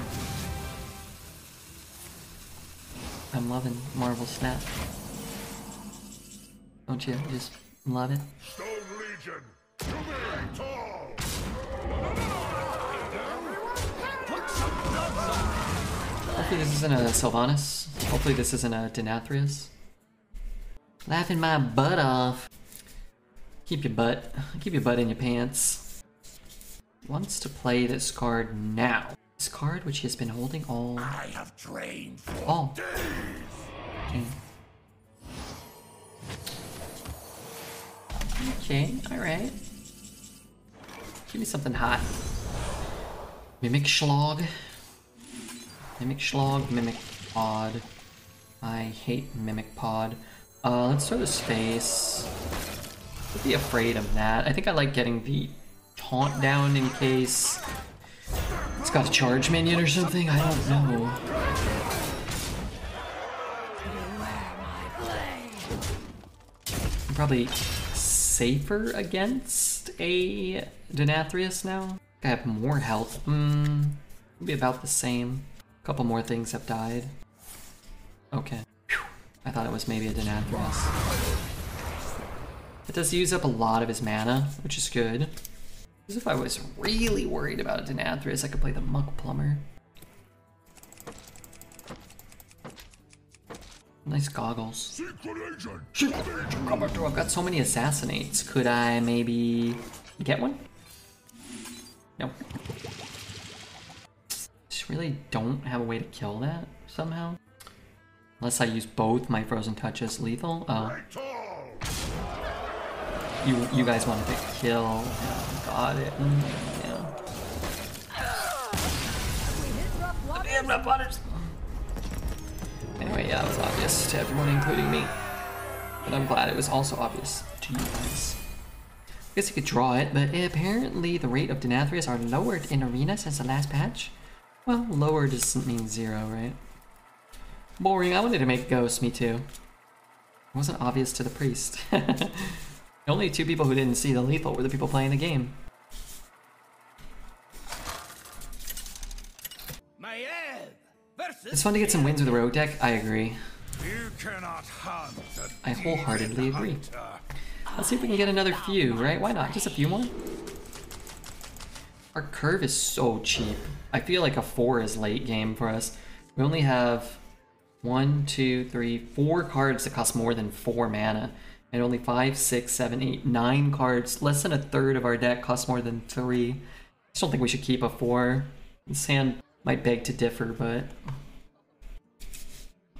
I'm loving Marvel Snap. Don't you just love it? Stone Legion, to me, tall! Hopefully this isn't a Sylvanas. Hopefully this isn't a Denathrius. Laughing my butt off. Keep your butt in your pants. Wants to play this card now. This card which he has been holding all. I have trained for Oh. days. Okay. Okay, alright. Give me something hot. Mimic Schlog. Mimic Schlog, Mimic Pod. I hate Mimic Pod. Let's throw the space. I'd be afraid of that. I think I like getting the taunt down in case it's got a charge minion or something. I don't know. I'm probably safer against a Denathrius now. I have more health. Maybe about the same. A couple more things have died. Okay. Whew. I thought it was maybe a Denathrius. It does use up a lot of his mana, which is good. As if I was really worried about a Denathrius, I could play the Muck Plumber. Nice goggles. I've got so many assassinates. Could I maybe get one? No. Just really don't have a way to kill that somehow. Unless I use both my frozen touches lethal. Oh. You guys wanted to kill. Yeah, got it. Yeah. Damn, rough waters. Anyway, yeah, it was obvious to everyone, including me. But I'm glad it was also obvious to you guys. I guess you could draw it, but apparently the rate of Denathrius are lowered in Arena since the last patch. Well, lower doesn't mean 0, right? Boring. I wanted to make Ghost, me too. It wasn't obvious to the priest. The only 2 people who didn't see the lethal were the people playing the game. It's fun to get some wins with the rogue deck, I agree. I wholeheartedly agree. Let's see if we can get another few, right? Why not? Just a few more? Our curve is so cheap. I feel like a 4 is late game for us. We only have 1, 2, 3, 4 cards that cost more than 4 mana. And only 5, 6, 7, 8, 9 cards. Less than a third of our deck costs more than 3. I just don't think we should keep a 4. This hand might beg to differ, but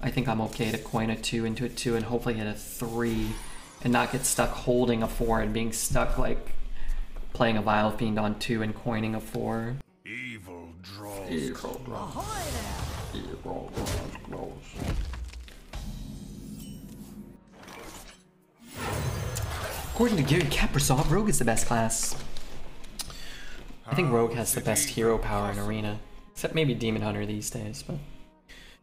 I think I'm okay to coin a 2 into a 2 and hopefully hit a 3 and not get stuck holding a 4 and being stuck like playing a Vile Fiend on 2 and coining a 4. Evil draws. Evil draws. Evil draws. According to Gary Kaprasov, Rogue is the best class. I think Rogue has the best hero power in Arena. Except maybe Demon Hunter these days, but...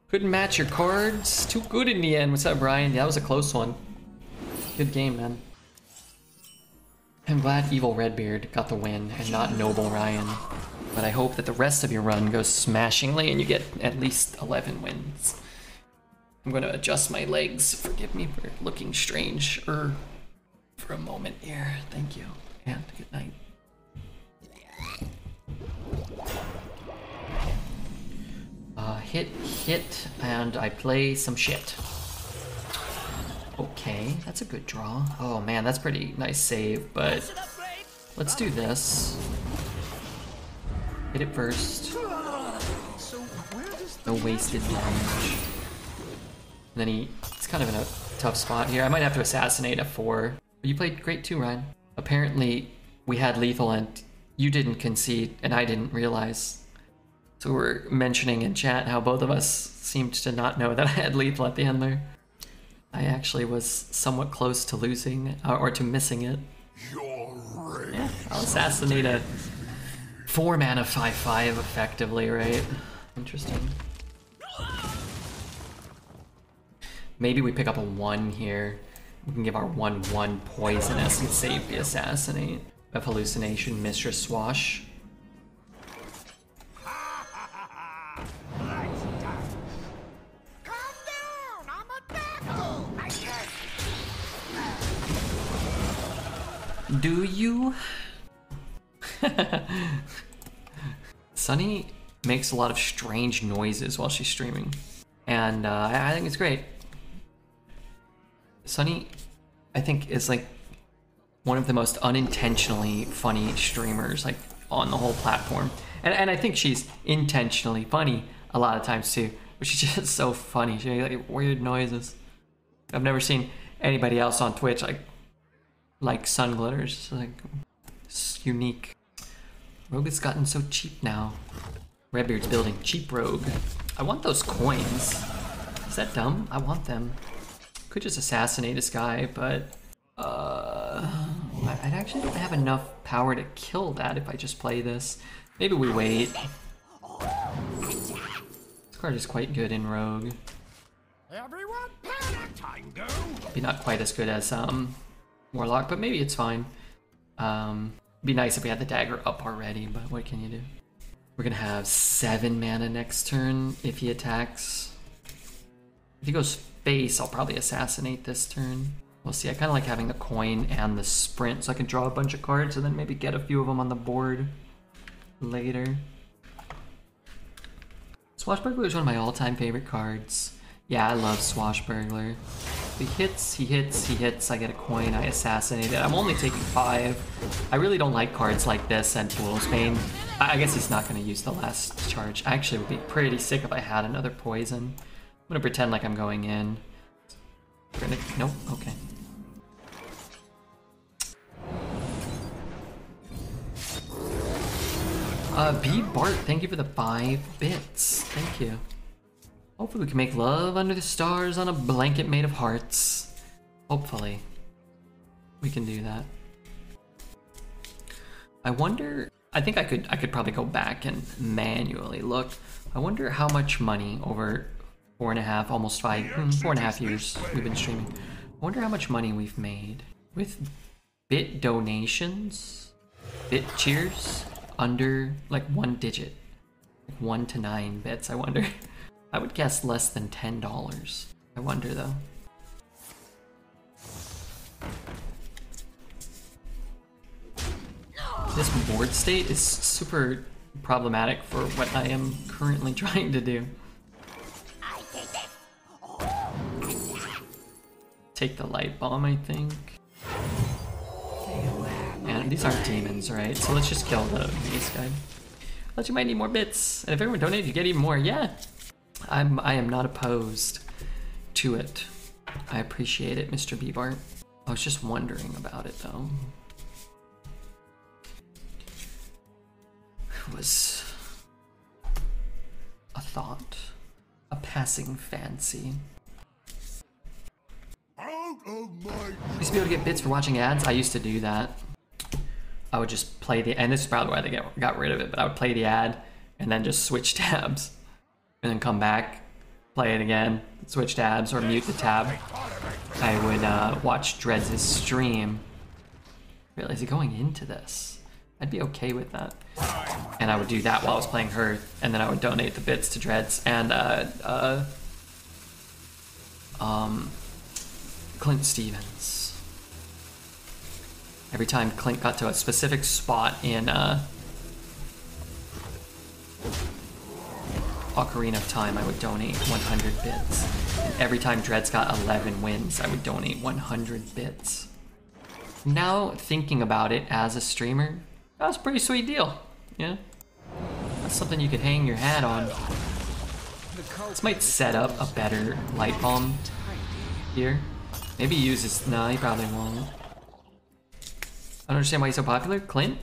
Couldn't match your cards. Too good in the end. What's up, Brian? Yeah, that was a close one. Good game, man. I'm glad Evil Redbeard got the win and not Noble Ryan. But I hope that the rest of your run goes smashingly and you get at least 11 wins. I'm gonna adjust my legs. Forgive me for looking strange for a moment here. Thank you, and good night. Hit, and I play some shit. Okay, that's a good draw. Oh man, that's pretty nice save, but let's do this. Hit it first. No wasted damage. And then it's kind of in a tough spot here. I might have to assassinate a 4. But you played great too, Ryan. Apparently, we had lethal and you didn't concede, and I didn't realize. So we're mentioning in chat how both of us seemed to not know that I had lethal at the end there. I actually was somewhat close to losing, or to missing it. Yeah, I'll assassinate a 4 mana 5/5 effectively, right? Interesting. Maybe we pick up a 1 here. We can give our 1/1 poisonous and save the assassinate. Of hallucination, Mistress Swash. Do you? Sunny makes a lot of strange noises while she's streaming. And I think it's great. Sunny, I think, is like one of the most unintentionally funny streamers like on the whole platform. And I think she's intentionally funny a lot of times too. But she's just so funny. She makes like weird noises. I've never seen anybody else on Twitch like like sun glitters. Like, it's unique. Rogue has gotten so cheap now. Redbeard's building cheap rogue. I want those coins. Is that dumb? I want them. Could just assassinate this guy, but I actually don't have enough power to kill that if I just play this. Maybe we wait. This card is quite good in rogue. Everyone, panic! Time go! Be not quite as good as Warlock, but maybe it's fine. Be nice if we had the dagger up already, but what can you do? We're gonna have 7 mana next turn if he attacks. If he goes face, I'll probably assassinate this turn. We'll see. I kind of like having the coin and the sprint so I can draw a bunch of cards and then maybe get a few of them on the board later. Swashbuckler is one of my all-time favorite cards. Yeah, I love Swashbuckler. If he hits, he hits, he hits, I get a coin, I assassinate it. I'm only taking 5. I really don't like cards like this and Fool's Bane. I guess he's not going to use the last charge. I actually would be pretty sick if I had another poison. I'm going to pretend like I'm going in. Nope, okay. B. Bart, thank you for the 5 bits. Thank you. Hopefully we can make love under the stars on a blanket made of hearts. Hopefully we can do that. I wonder, I think I could probably go back and manually look. I wonder how much money over 4.5, almost 4.5 years we've been streaming. I wonder how much money we've made with bit donations, bit cheers, under like 1 digit, like 1 to 9 bits. I wonder. I would guess less than $10. I wonder though. This board state is super problematic for what I am currently trying to do. Take the light bomb, I think. And these aren't demons, right? So let's just kill the base guy. But you might need more bits. And if everyone donates, you get even more. Yeah. I am not opposed to it. I appreciate it, Mr. Bebart. I was just wondering about it though. It was a thought, a passing fancy. Used to be able to get bits for watching ads. I used to do that. I would just play the, and this is probably why they got rid of it, but I would play the ad and then just switch tabs and then come back, play it again, switch tabs or mute the tab. I would watch Dreads' stream. Really, is he going into this? I'd be okay with that. And I would do that while I was playing Hearth, and then I would donate the bits to Dreads and Clint Stevens. Every time Clint got to a specific spot in Ocarina of Time, I would donate 100 bits. And every time Dreads got 11 wins, I would donate 100 bits. Now, thinking about it as a streamer, that was a pretty sweet deal. Yeah? That's something you could hang your hat on. This might set up a better light bomb here. Maybe he uses, no, he probably won't. I don't understand why he's so popular. Clint?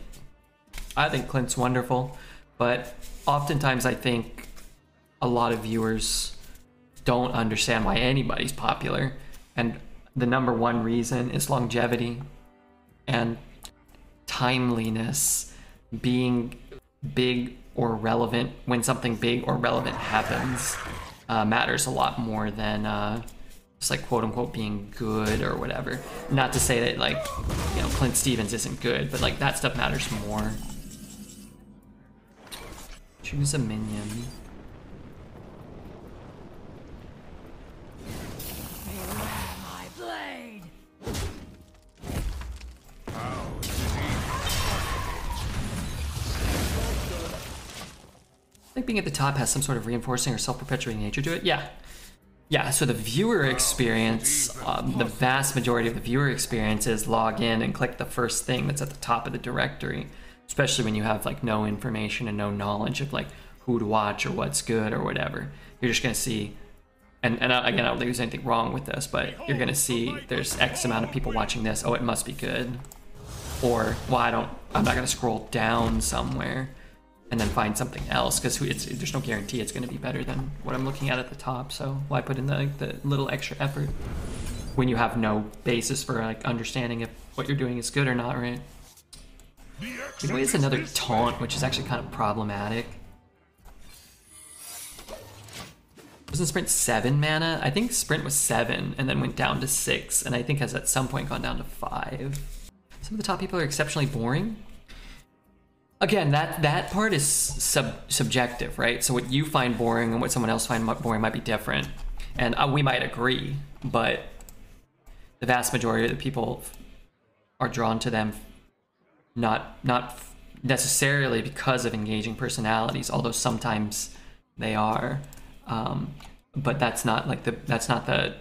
I think Clint's wonderful, but oftentimes I think a lot of viewers don't understand why anybody's popular, and the #1 reason is longevity and timeliness. Being big or relevant when something big or relevant happens matters a lot more than just like quote unquote being good or whatever. Not to say that like, you know, Clint Stevens isn't good, but like that stuff matters more. Choose a minion. My blade. I think being at the top has some sort of reinforcing or self-perpetuating nature to it. Yeah. Yeah, so the viewer experience, the vast majority of the viewer experience is log in and click the first thing that's at the top of the directory, especially when you have like no information and no knowledge of like who to watch or what's good or whatever. You're just gonna see and again, I don't think there's anything wrong with this, but you're gonna see there's X amount of people watching this. Oh, it must be good. Or, well, I'm not gonna scroll down somewhere and then find something else, because there's no guarantee it's gonna be better than what I'm looking at the top. So why put in the little extra effort when you have no basis for like understanding if what you're doing is good or not, right? You know, it's another taunt, which is actually kind of problematic. Wasn't Sprint 7 mana? I think Sprint was 7 and then went down to 6, and I think has at some point gone down to 5. Some of the top people are exceptionally boring. Again, that part is subjective, right? So what you find boring and what someone else finds boring might be different. And we might agree, but the vast majority of the people are drawn to them not necessarily because of engaging personalities, although sometimes they are. But that's not the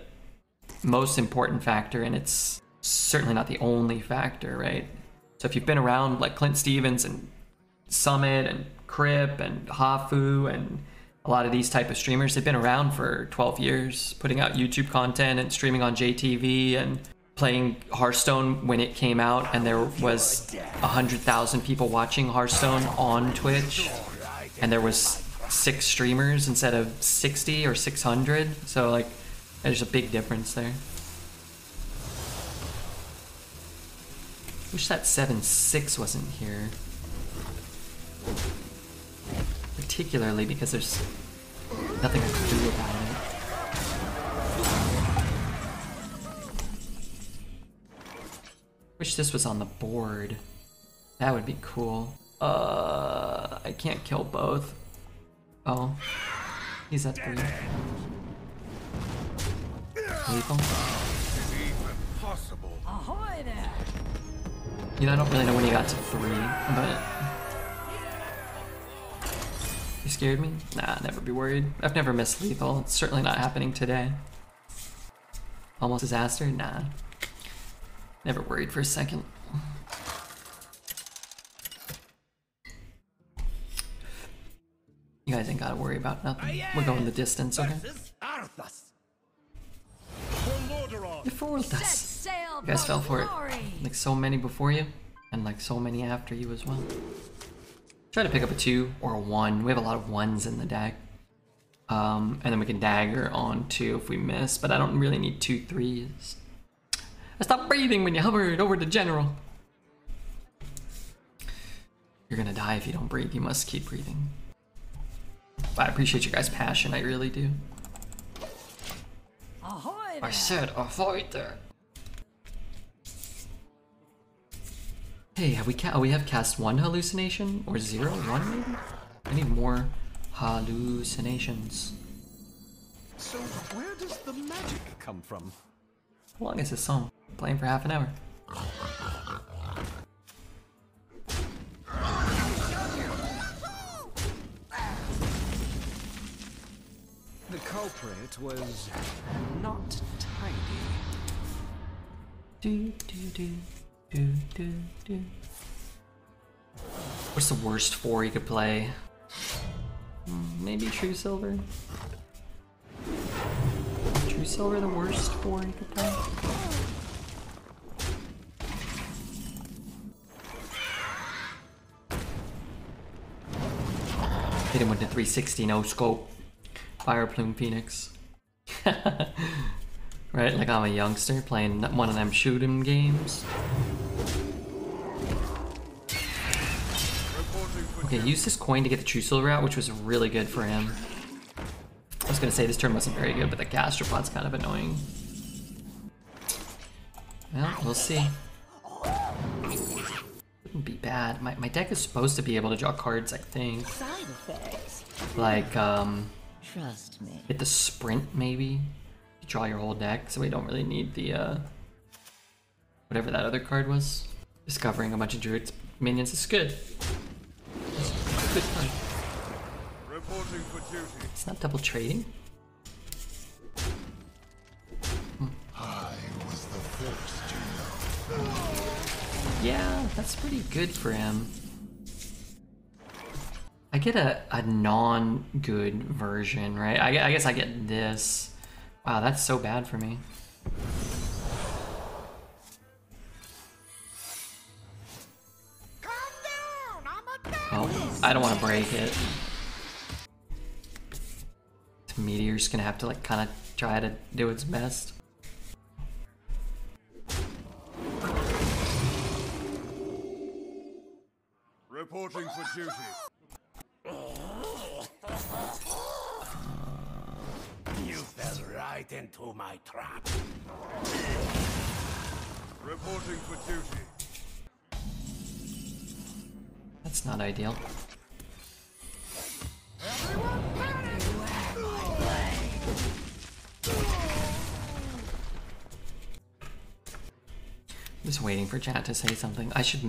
most important factor, and it's certainly not the only factor, right? So if you've been around like Clint Stevens and Summit and Crip and Hafu and a lot of these type of streamers, they've been around for 12 years, putting out YouTube content and streaming on JTV and playing Hearthstone when it came out, and there was 100,000 people watching Hearthstone on Twitch, and there was 6 streamers instead of 60 or 600. So like, there's a big difference there. Wish that 7-6 wasn't here. Particularly because there's nothing I can do about it. Wish this was on the board. That would be cool. I can't kill both. Oh, he's at 3. Lethal. Ahoy there! You know, I don't really know when he got to 3, but you scared me? Nah, never be worried. I've never missed lethal. It's certainly not happening today. Almost disaster? Nah. Never worried for a second. You guys ain't gotta worry about nothing. We're going the distance, okay? You fooled us. You guys fell for it. Like so many before you, and like so many after you as well. Try to pick up a 2 or a 1. We have a lot of 1s in the deck. And then we can dagger on 2 if we miss, but I don't really need 2 3s. I stopped breathing when you hovered over the general. You're gonna die if you don't breathe. You must keep breathing. But I appreciate your guys' passion. I really do. Ahoy there! I said avoid there. Hey, we have cast 1 hallucination or 0? 1 maybe? I need more hallucinations. So where does the magic come from? How long is this song? Playing for half an hour. The culprit was not tidy. Do do do do do do. What's the worst 4 you could play? Maybe True Silver. True Silver the worst 4 you could play? Hit him with the 360 no scope. Fire Plume Phoenix. Right, like I'm a youngster playing one of them shooting games. Okay, use this coin to get the True Silver out, which was really good for him. I was gonna say this turn wasn't very good, but the Gastropod's kind of annoying. Well, we'll see. Wouldn't be bad. My deck is supposed to be able to draw cards, I think. Side effects. Like, Trust me. hit the sprint, maybe? You draw your whole deck, so we don't really need the, whatever that other card was. Discovering a bunch of druids minions is good. It's a good card. Reporting for duty. It's not double trading. I was the first to know. Yeah, that's pretty good for him. I get a non-good version, right? I guess I get this. Wow, that's so bad for me. Calm down. I'm a dog. Oh, I don't want to break it. This meteor's gonna have to like kind of try to do its best. Reporting for duty. You fell right into my trap. Reporting for duty. That's not ideal. I'm just waiting for chat to say something. I should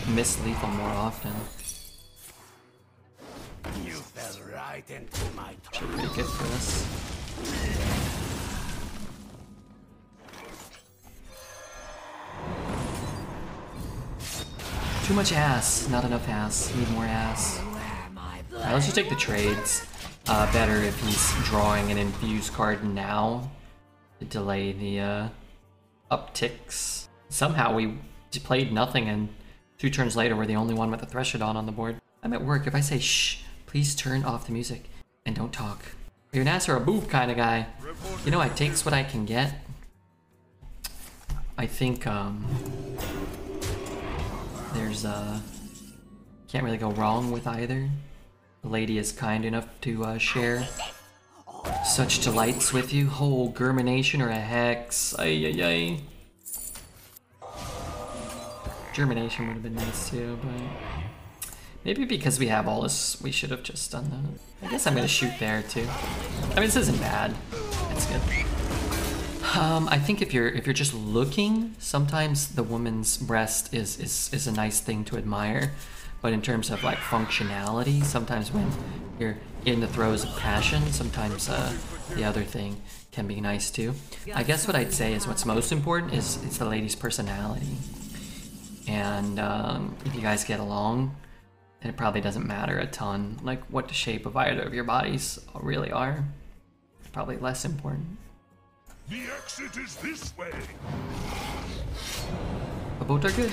miss lethal more often. You fell right into my trap. Actually pretty good for this. Too much ass, not enough ass. Need more ass. Alright, let's just take the trades. Better if he's drawing an infused card now to delay the upticks. Somehow we played nothing, and 2 turns later we're the only one with a Threshodon on the board. I'm at work. If I say shh, please turn off the music and don't talk. You're an ass or a boob kind of guy. You know, I takes what I can get. I think there's can't really go wrong with either. The lady is kind enough to share such delights with you. Whole germination or a hex. Ay ay ay. Germination would have been nice too, but maybe because we have all this, we should have just done that. I guess I'm gonna shoot there too. I mean, this isn't bad. It's good. I think if you're just looking, sometimes the woman's breast is a nice thing to admire. But in terms of like functionality, sometimes when you're in the throes of passion, sometimes the other thing can be nice too. I guess what I'd say is what's most important is it's the lady's personality. And if you guys get along, then it probably doesn't matter a ton. Like what the shape of either of your bodies really are. It's probably less important. The exit is this way. But both are good.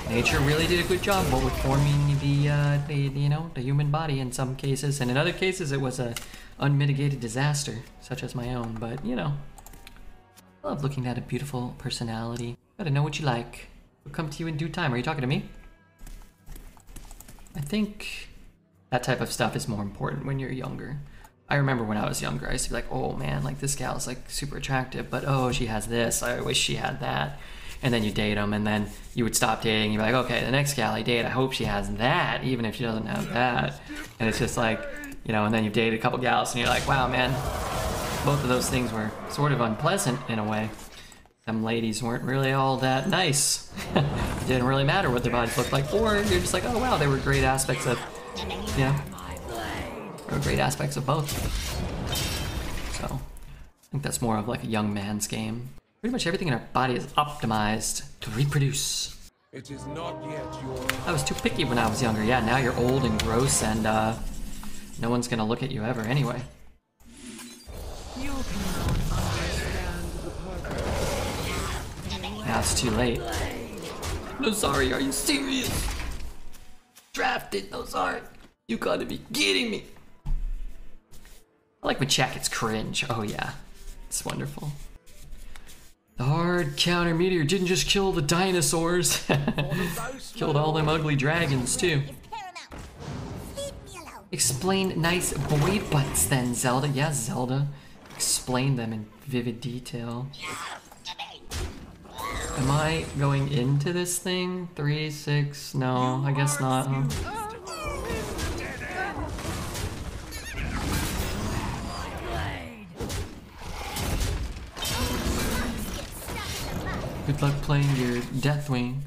Nature really did a good job with forming the you know, the human body in some cases, and in other cases it was a unmitigated disaster, such as my own. But you know, I love looking at a beautiful personality. Gotta know what you like. We'll come to you in due time. Are you talking to me? I think that type of stuff is more important when you're younger. I remember when I was younger, I used to be like, oh man, like this gal's like super attractive, but oh, she has this. I wish she had that. And then you date them, and then you would stop dating. You'd be like, okay, the next gal I date, I hope she has that, even if she doesn't have that. And it's just like, you know, and then you've dated a couple gals, and you're like, wow, man, both of those things were sort of unpleasant in a way. Them ladies weren't really all that nice. It didn't really matter what their bodies looked like. Or you're just like, oh wow, they were great aspects of, you know, there were great aspects of both. So, I think that's more of like a young man's game. Pretty much everything in our body is optimized to reproduce. It is not yet your... I was too picky when I was younger. Yeah, now you're old and gross, and no one's gonna look at you ever anyway. You cannot understand the purpose. Now it's too late. No, sorry, are you serious? Drafted, no, sorry. You gotta be kidding me. I like when chat gets cringe. Oh yeah, it's wonderful. The hard counter meteor didn't just kill the dinosaurs. Killed all them ugly dragons too. Explain nice boy butts then, Zelda. Yeah, Zelda. Explain them in vivid detail. Am I going into this thing? 3, 6, no, I guess not, huh? Good luck playing your Deathwing.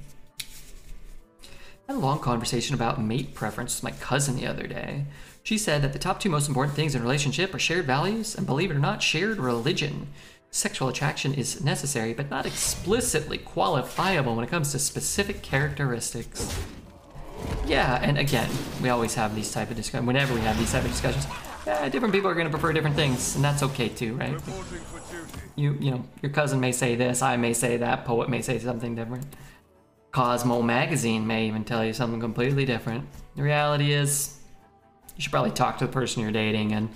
I had a long conversation about mate preference with my cousin the other day. She said that the top 2 most important things in a relationship are shared values and, believe it or not, shared religion. Sexual attraction is necessary, but not explicitly qualifiable when it comes to specific characteristics. Yeah, and again, we always have these type of discussions. Whenever we have these type of discussions, Yeah, different people are going to prefer different things, and that's okay too, right? You know, your cousin may say this, I may say that, poet may say something different. Cosmo magazine may even tell you something completely different. The reality is, you should probably talk to the person you're dating, and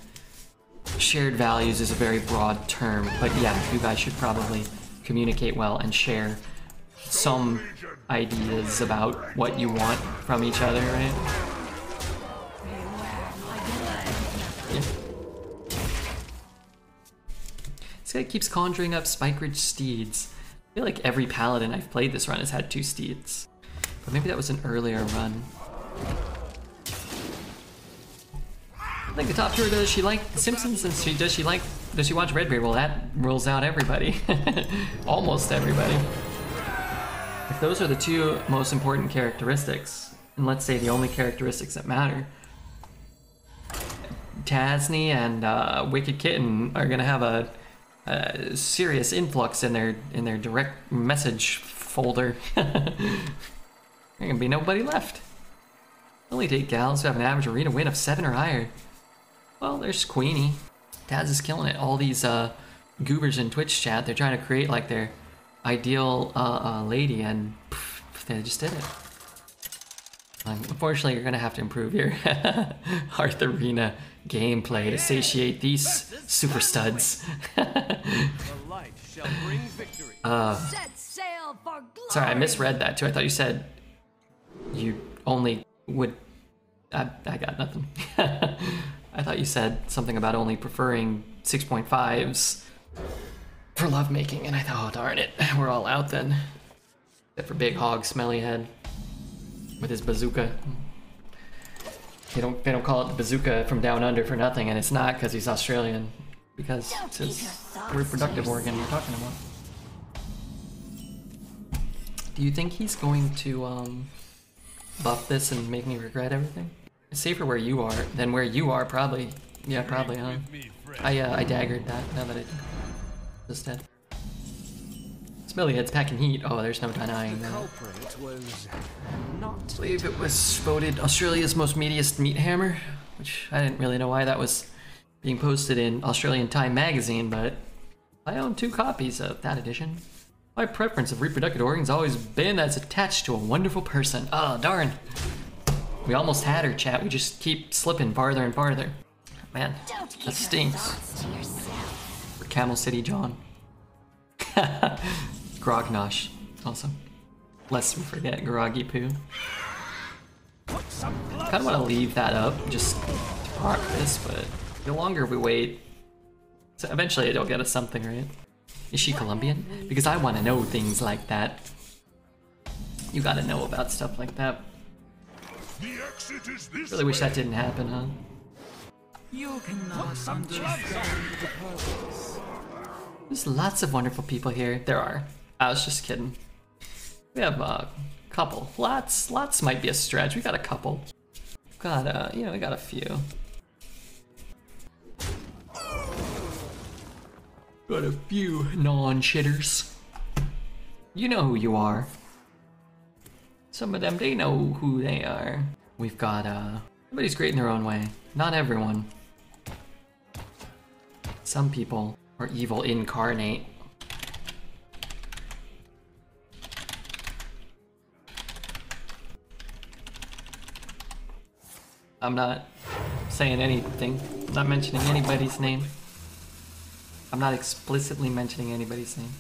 shared values is a very broad term, but yeah, you guys should probably communicate well and share some ideas about what you want from each other, right? Yeah. This guy keeps conjuring up Spike-Ridge steeds. I feel like every paladin I've played this run has had 2 steeds. But maybe that was an earlier run. I think the top tier, does she like The Simpsons, and does she watch Redbeard? Well, that rules out everybody. Almost everybody. If those are the 2 most important characteristics, and let's say the only characteristics that matter, Tasney and Wicked Kitten are gonna have a serious influx in their direct message folder. There gonna be nobody left. Only 8 gals who have an average arena win of 7 or higher. Well, there's Queenie. Taz is killing it. All these goobers in Twitch chat, they're trying to create like their ideal lady, and they just did it. Unfortunately, you're gonna have to improve your Hearth Arena gameplay to satiate these super studs. Set sail for glory. Sorry, I misread that too. I thought you said you only would. I got nothing. I thought you said something about only preferring 6.5s for lovemaking, and I thought, oh darn it, we're all out then. Except for Big Hog Smelly Head with his bazooka. They don't call it the bazooka from down under for nothing, and it's not because he's Australian, because it's his reproductive organ we're talking about. Do you think he's going to buff this and make me regret everything? It's safer where you are than where you are, probably. Yeah, probably, huh? I daggered that, now that I just dead. Smelly Head's packing heat. Oh, there's no denying that. I believe it was voted Australia's most meatiest meat hammer, which I didn't really know why that was being posted in Australian Time magazine, but I own 2 copies of that edition. My preference of reproductive organs always been as attached to a wonderful person. Oh, darn. We almost had her, chat. We just keep slipping farther and farther. Man, that stinks. For Camel City John. Grognosh, also. Lest we forget Groggy Poo. I kind of want to leave that up, just to rock this, but the longer we wait, so eventually it'll get us something, right? Is she Colombian? Because I want to know things like that. You gotta know about stuff like that. Really wish that didn't happen, huh? You cannot understand the purpose. There's lots of wonderful people here. There are. I was just kidding. We have a couple. Lots might be a stretch. We got a couple. Got we got a few. Got a few non-shitters. You know who you are. Some of them, they know who they are. We've got, everybody's great in their own way. Not everyone. Some people are evil incarnate. I'm not saying anything. I'm not mentioning anybody's name. I'm not explicitly mentioning anybody's name.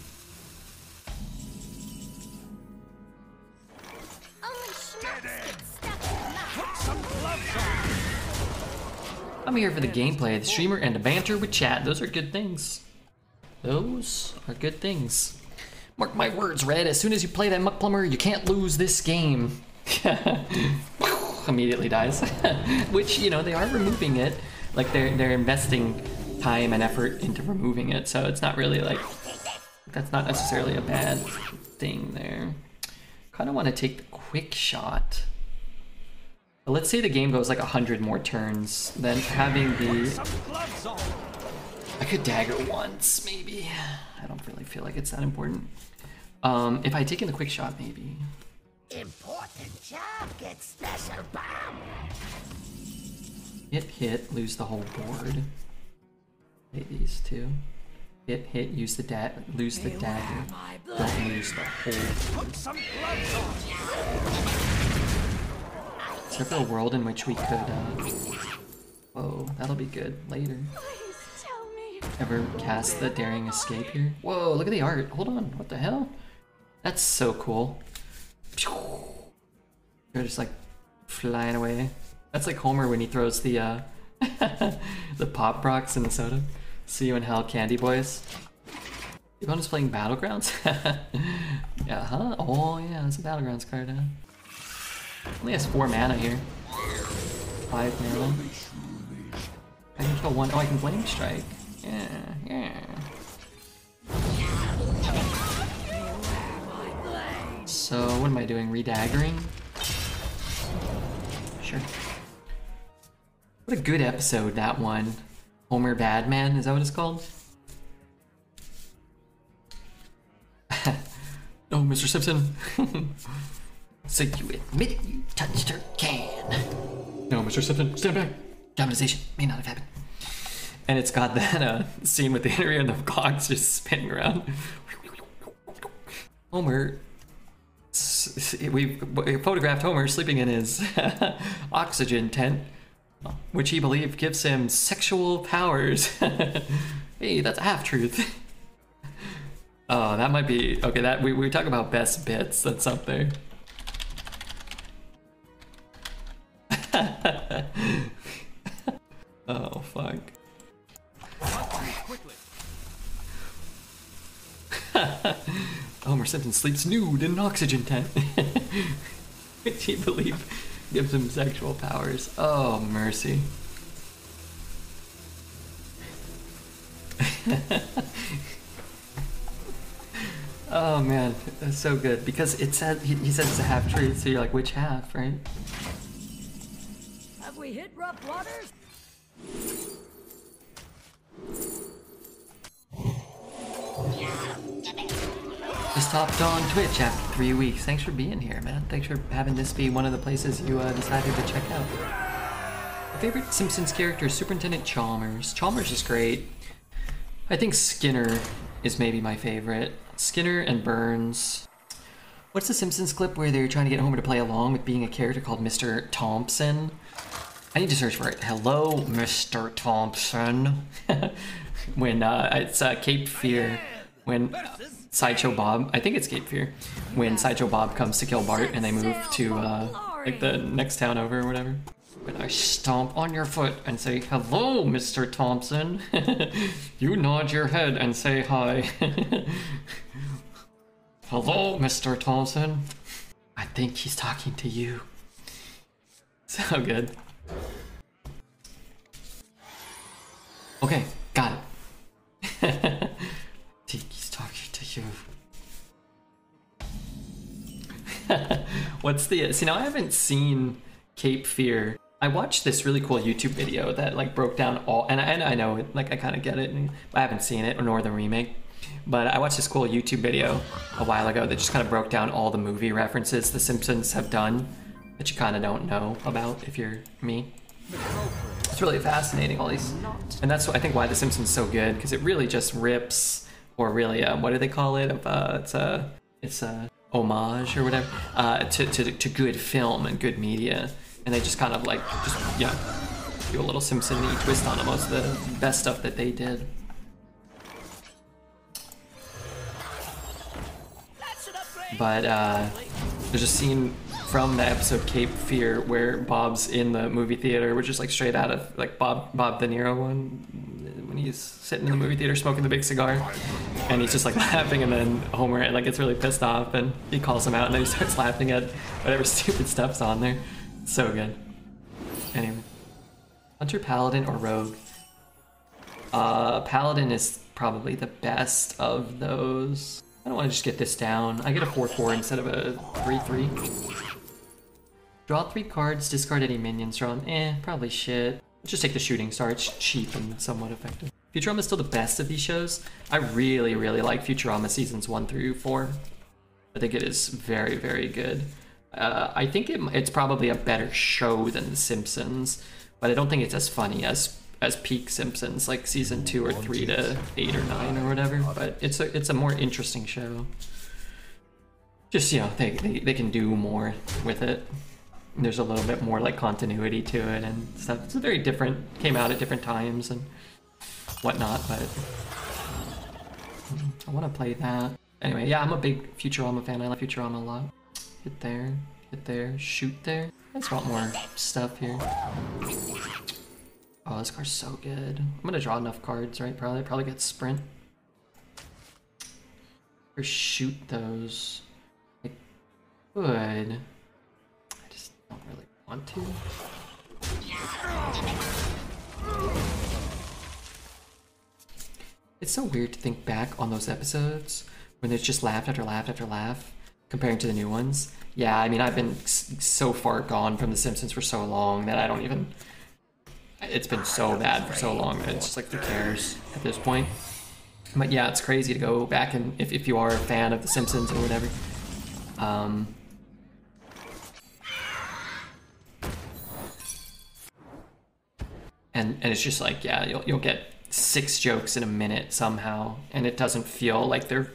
I'm here for the gameplay, the streamer, and the banter with chat. Those are good things. Those are good things. Mark my words, Red. As soon as you play that Muck Plumber, you can't lose this game. Immediately dies. Which, you know, they are removing it. Like, they're investing time and effort into removing it, so it's not really like... That's not necessarily a bad thing there. Kind of want to take the quick shot. But let's say the game goes like 100 more turns, then having the... I could dagger once, maybe. I don't really feel like it's that important. If I take in the quick shot, maybe. Important job gets special bomb. Hit, lose the whole board. Play these two. Hit, use the lose the dagger. Don't lose the whole. Put some gloves on. Is there a world in which we could, whoa, that'll be good later. Please tell me. Ever cast the Daring Escape here? Whoa, look at the art. Hold on, what the hell? That's so cool. They're just like flying away. That's like Homer when he throws the the Pop Rocks in the soda. See you in hell, Candy Boys. The opponent's playing Battlegrounds? Yeah, huh? Oh yeah, that's a Battlegrounds card, huh? Only has 4 mana here. 5 mana. I can kill 1. Oh, I can Flame Strike. Yeah. So, what am I doing? Redaggering? Sure. What a good episode, that one. Homer Badman, is that what it's called? No, Mr. Simpson. So you admit you touched her can. No, Mr. Simpson, stand back. Dramatization may not have happened. And it's got that scene with the interview and the clocks just spinning around. Homer, we photographed Homer sleeping in his oxygen tent, which he believed gives him sexual powers. Hey, that's a half-truth. Oh, that might be... Okay, that we talk about best bits. That's up there. Oh, fuck. Homer Simpson sleeps nude in an oxygen tent. Which he believed gives him sexual powers. Oh, mercy. Oh man, that's so good. Because it said, he said it's a half-truth, so you're like, which half, right? Have we hit rough waters? Just hopped on Twitch after 3 weeks. Thanks for being here, man. Thanks for having this be one of the places you decided to check out. My favorite Simpsons character is Superintendent Chalmers. Chalmers is great. I think Skinner is maybe my favorite. Skinner and Burns. What's the Simpsons clip where they're trying to get Homer to play along with being a character called Mr. Thompson? I need to search for it. Hello, Mr. Thompson. When it's Cape Fear. When Sideshow Bob, I think it's Cape Fear, when Sideshow Bob comes to kill Bart and they move to like the next town over or whatever. When I stomp on your foot and say, hello, Mr. Thompson, you nod your head and say hi. Hello, Mr. Thompson. I think he's talking to you. So good. Okay, got it. I think he's talking to you. What's the... See, now I haven't seen Cape Fear. I watched this really cool YouTube video that like broke down all... And I know it, like I kind of get it. I haven't seen it, nor the remake. But I watched this cool YouTube video a while ago that just kind of broke down all the movie references the Simpsons have done that you kind of don't know about if you're me. It's really fascinating, all these... And that's, I think, why The Simpsons is so good, because it really just rips, or really, what do they call it? It's a homage or whatever, to good film and good media. And they just kind of like, do a little Simpson-y twist on most of the best stuff that they did. But there's a scene from the episode Cape Fear where Bob's in the movie theater, which is like straight out of like Bob De Niro one, when he's sitting in the movie theater smoking the big cigar, and he's just like laughing, and then Homer like gets really pissed off and he calls him out, and then he starts laughing at whatever stupid stuff's on there. So good. Anyway, Hunter, Paladin, or Rogue? Paladin is probably the best of those. I don't want to just get this down. I get a 4/4 instead of a 3/3. Draw 3 cards, discard any minions drawn. Probably shit. Let's just take the shooting star. It's cheap and somewhat effective. Futurama is still the best of these shows. I really, really like Futurama seasons 1 through 4. I think it is very, very good. I think it's probably a better show than The Simpsons, but I don't think it's as funny as peak Simpsons, like season 2 or 3 to 8 or 9 or whatever. But it's a more interesting show. Just, you know, they can do more with it. There's a little bit more like continuity to it and stuff. It's very different, came out at different times and whatnot, but I want to play that. Anyway, yeah, I'm a big Futurama fan. I like Futurama a lot. Hit there, shoot there. I just want more stuff here. Oh, this card's so good. I'm gonna draw enough cards, right? Probably get sprint. Or shoot those. I could. I just don't really want to. It's so weird to think back on those episodes when there's just laugh after laugh after laugh comparing to the new ones. Yeah, I mean, I've been so far gone from The Simpsons for so long that I don't even... It's been so bad for so long that it's just like, who cares at this point? But yeah, it's crazy to go back and if you are a fan of The Simpsons or whatever. And it's just like, yeah, you'll get 6 jokes in a minute somehow, and it doesn't feel like they're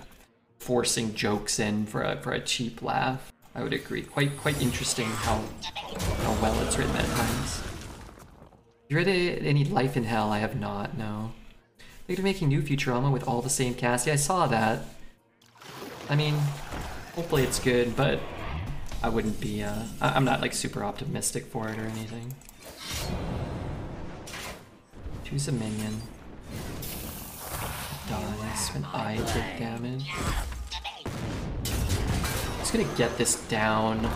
forcing jokes in for a cheap laugh. I would agree. Quite interesting how well it's written at times. You read any Life in Hell? I have not, no. They're making new Futurama with all the same cast. Yeah, I saw that. I mean, hopefully it's good, but I wouldn't be, I'm not like super optimistic for it or anything. Choose a minion. Dies when I take damage. I'm just gonna get this down.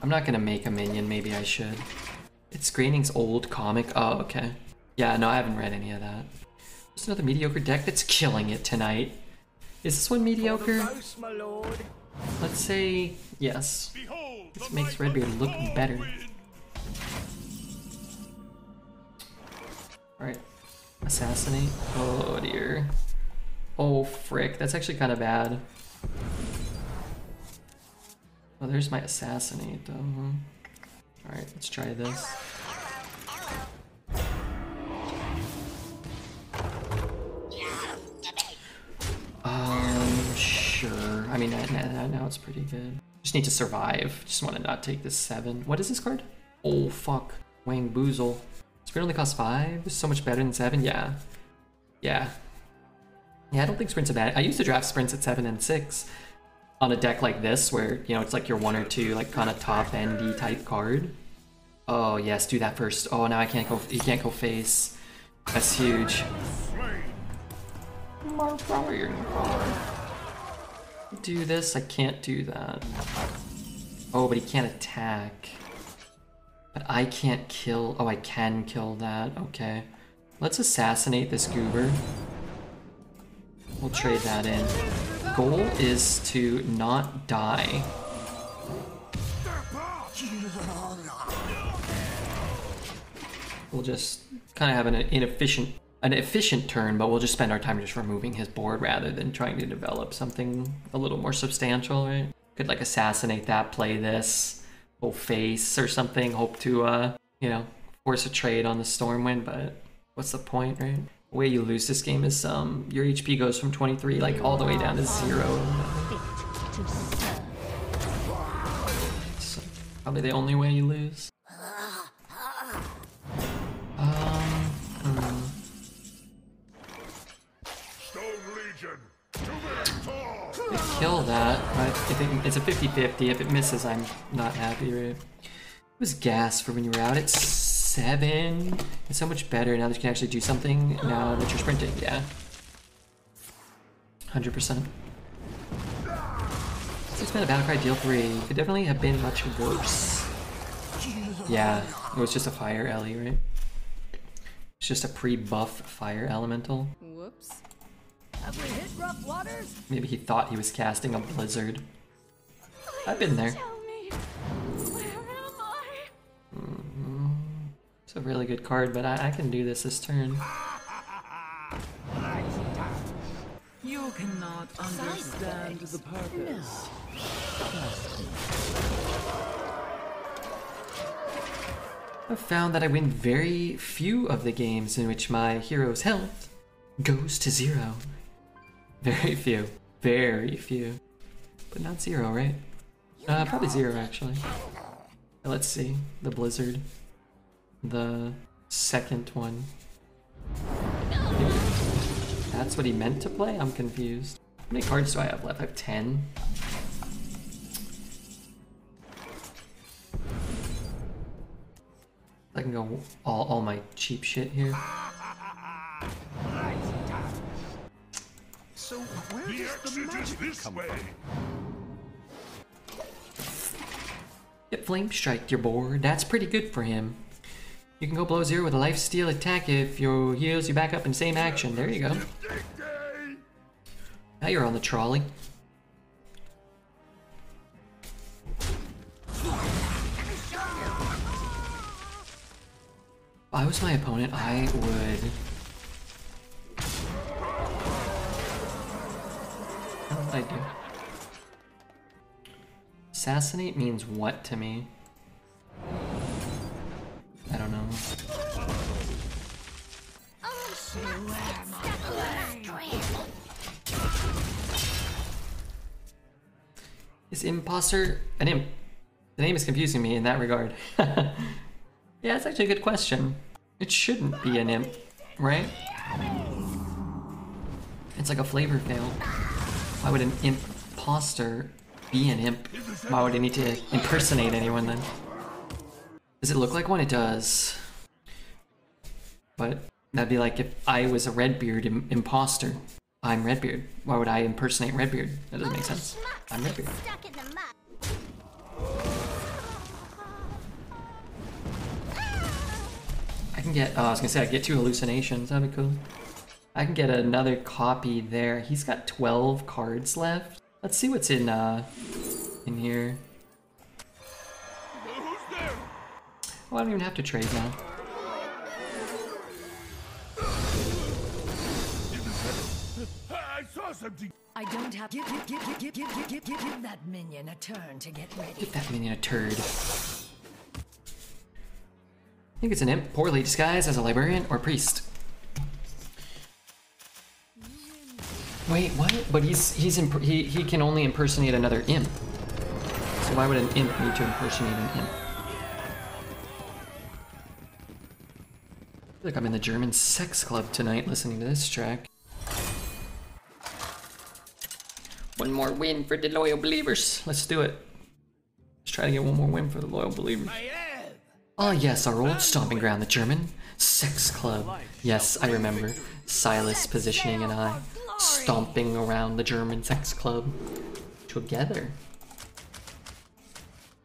I'm not gonna make a minion, maybe I should. It's Groening's old comic. Oh, okay. Yeah, no, I haven't read any of that. Just another mediocre deck that's killing it tonight. Is this one mediocre? Let's say yes. This makes Redbeard look better. Alright. Assassinate. Oh dear. Oh frick, that's actually kind of bad. Oh, there's my assassinate though. Alright, let's try this. Sure. I mean, now it's pretty good. Just need to survive. Just want to not take this 7. What is this card? Oh, fuck. Wang Boozle. Sprint only costs 5? This is so much better than 7? Yeah. Yeah. Yeah, I don't think Sprint's a bad... I used to draft Sprints at 7 and 6 on a deck like this where, you know, it's like your 1 or 2, like, kind of top-endy type card. Oh, yes, do that first. Oh, now I can't go... You can't go face. That's huge. Do this? I can't do that. Oh, but he can't attack. But I can't kill... Oh, I can kill that. Okay. Let's assassinate this goober. We'll trade that in. Goal is to not die. We'll just kind of have an efficient turn, but we'll just spend our time just removing his board rather than trying to develop something a little more substantial, right? Could like assassinate that, play this, go face or something, hope to, you know, force a trade on the Stormwind, but what's the point, right? The way you lose this game is your HP goes from 23 like all the way down to 0. So, probably the only way you lose. Kill that, but it's a 50-50. If it misses, I'm not happy, right? It was gas for when you were out. It's 7. It's so much better now that you can actually do something now that you're sprinting. Yeah. 100%. 6-mana Battlecry, deal 3. Could definitely have been much worse. Yeah, it was just a fire Ellie, right? It's just a pre-buff fire elemental. Whoops. Have we hit rough waters? Maybe he thought he was casting a blizzard. I've been there. Tell me, where am I? It's a really good card, but I can do this turn. You cannot understand the purpose. I've found that I win very few of the games in which my hero's health goes to 0. Very few. Very few. But not 0, right? Probably 0 actually. Let's see. The Blizzard. The second one. That's what he meant to play? I'm confused. How many cards do I have left? I have 10. I can go all my cheap shit here. So where does the magic come from? Get Flame Strike your board. That's pretty good for him. You can go below 0 with a life steal attack if your heals you back up in same action. There you go. Now you're on the trolley. If I was my opponent, I would... What would I do? Assassinate means what to me? I don't know. Is imposter an imp? The name is confusing me in that regard. Yeah, it's actually a good question. It shouldn't be an imp, right? It's like a flavor fail. Why would an imposter be an imp? Why would he need to impersonate anyone then? Does it look like one? It does. But that'd be like if I was a Redbeard imposter. I'm Redbeard. Why would I impersonate Redbeard? That doesn't make sense. I'm Redbeard. I can get, I was gonna say I get 2 hallucinations, that'd be cool. I can get another copy there. He's got 12 cards left. Let's see what's in here. Oh, I don't even have to trade now. I saw something. I don't have. Give that minion a turn to get ready. Give that minion a turd. I think it's an imp, poorly disguised as a librarian or priest. Wait, what? But he can only impersonate another imp. So why would an imp need to impersonate an imp? I feel like I'm in the German sex club tonight listening to this track. One more win for the loyal believers. Let's do it. Let's try to get one more win for the loyal believers. Ah, yes, our old stomping ground, the German sex club. Yes, I remember Silas positioning and I stomping around the German sex club together.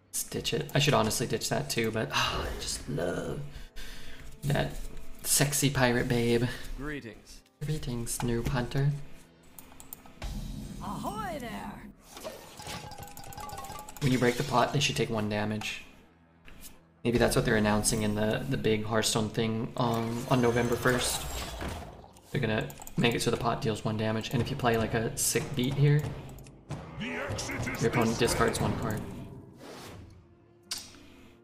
Let's ditch it. I should honestly ditch that too, but I just love that sexy pirate babe. Greetings. Greetings, noob hunter. Ahoy there! When you break the pot, they should take 1 damage. Maybe that's what they're announcing in the big Hearthstone thing on November 1st. They're gonna make it so the pot deals 1 damage, and if you play like a sick beat here, your opponent discards 1 card.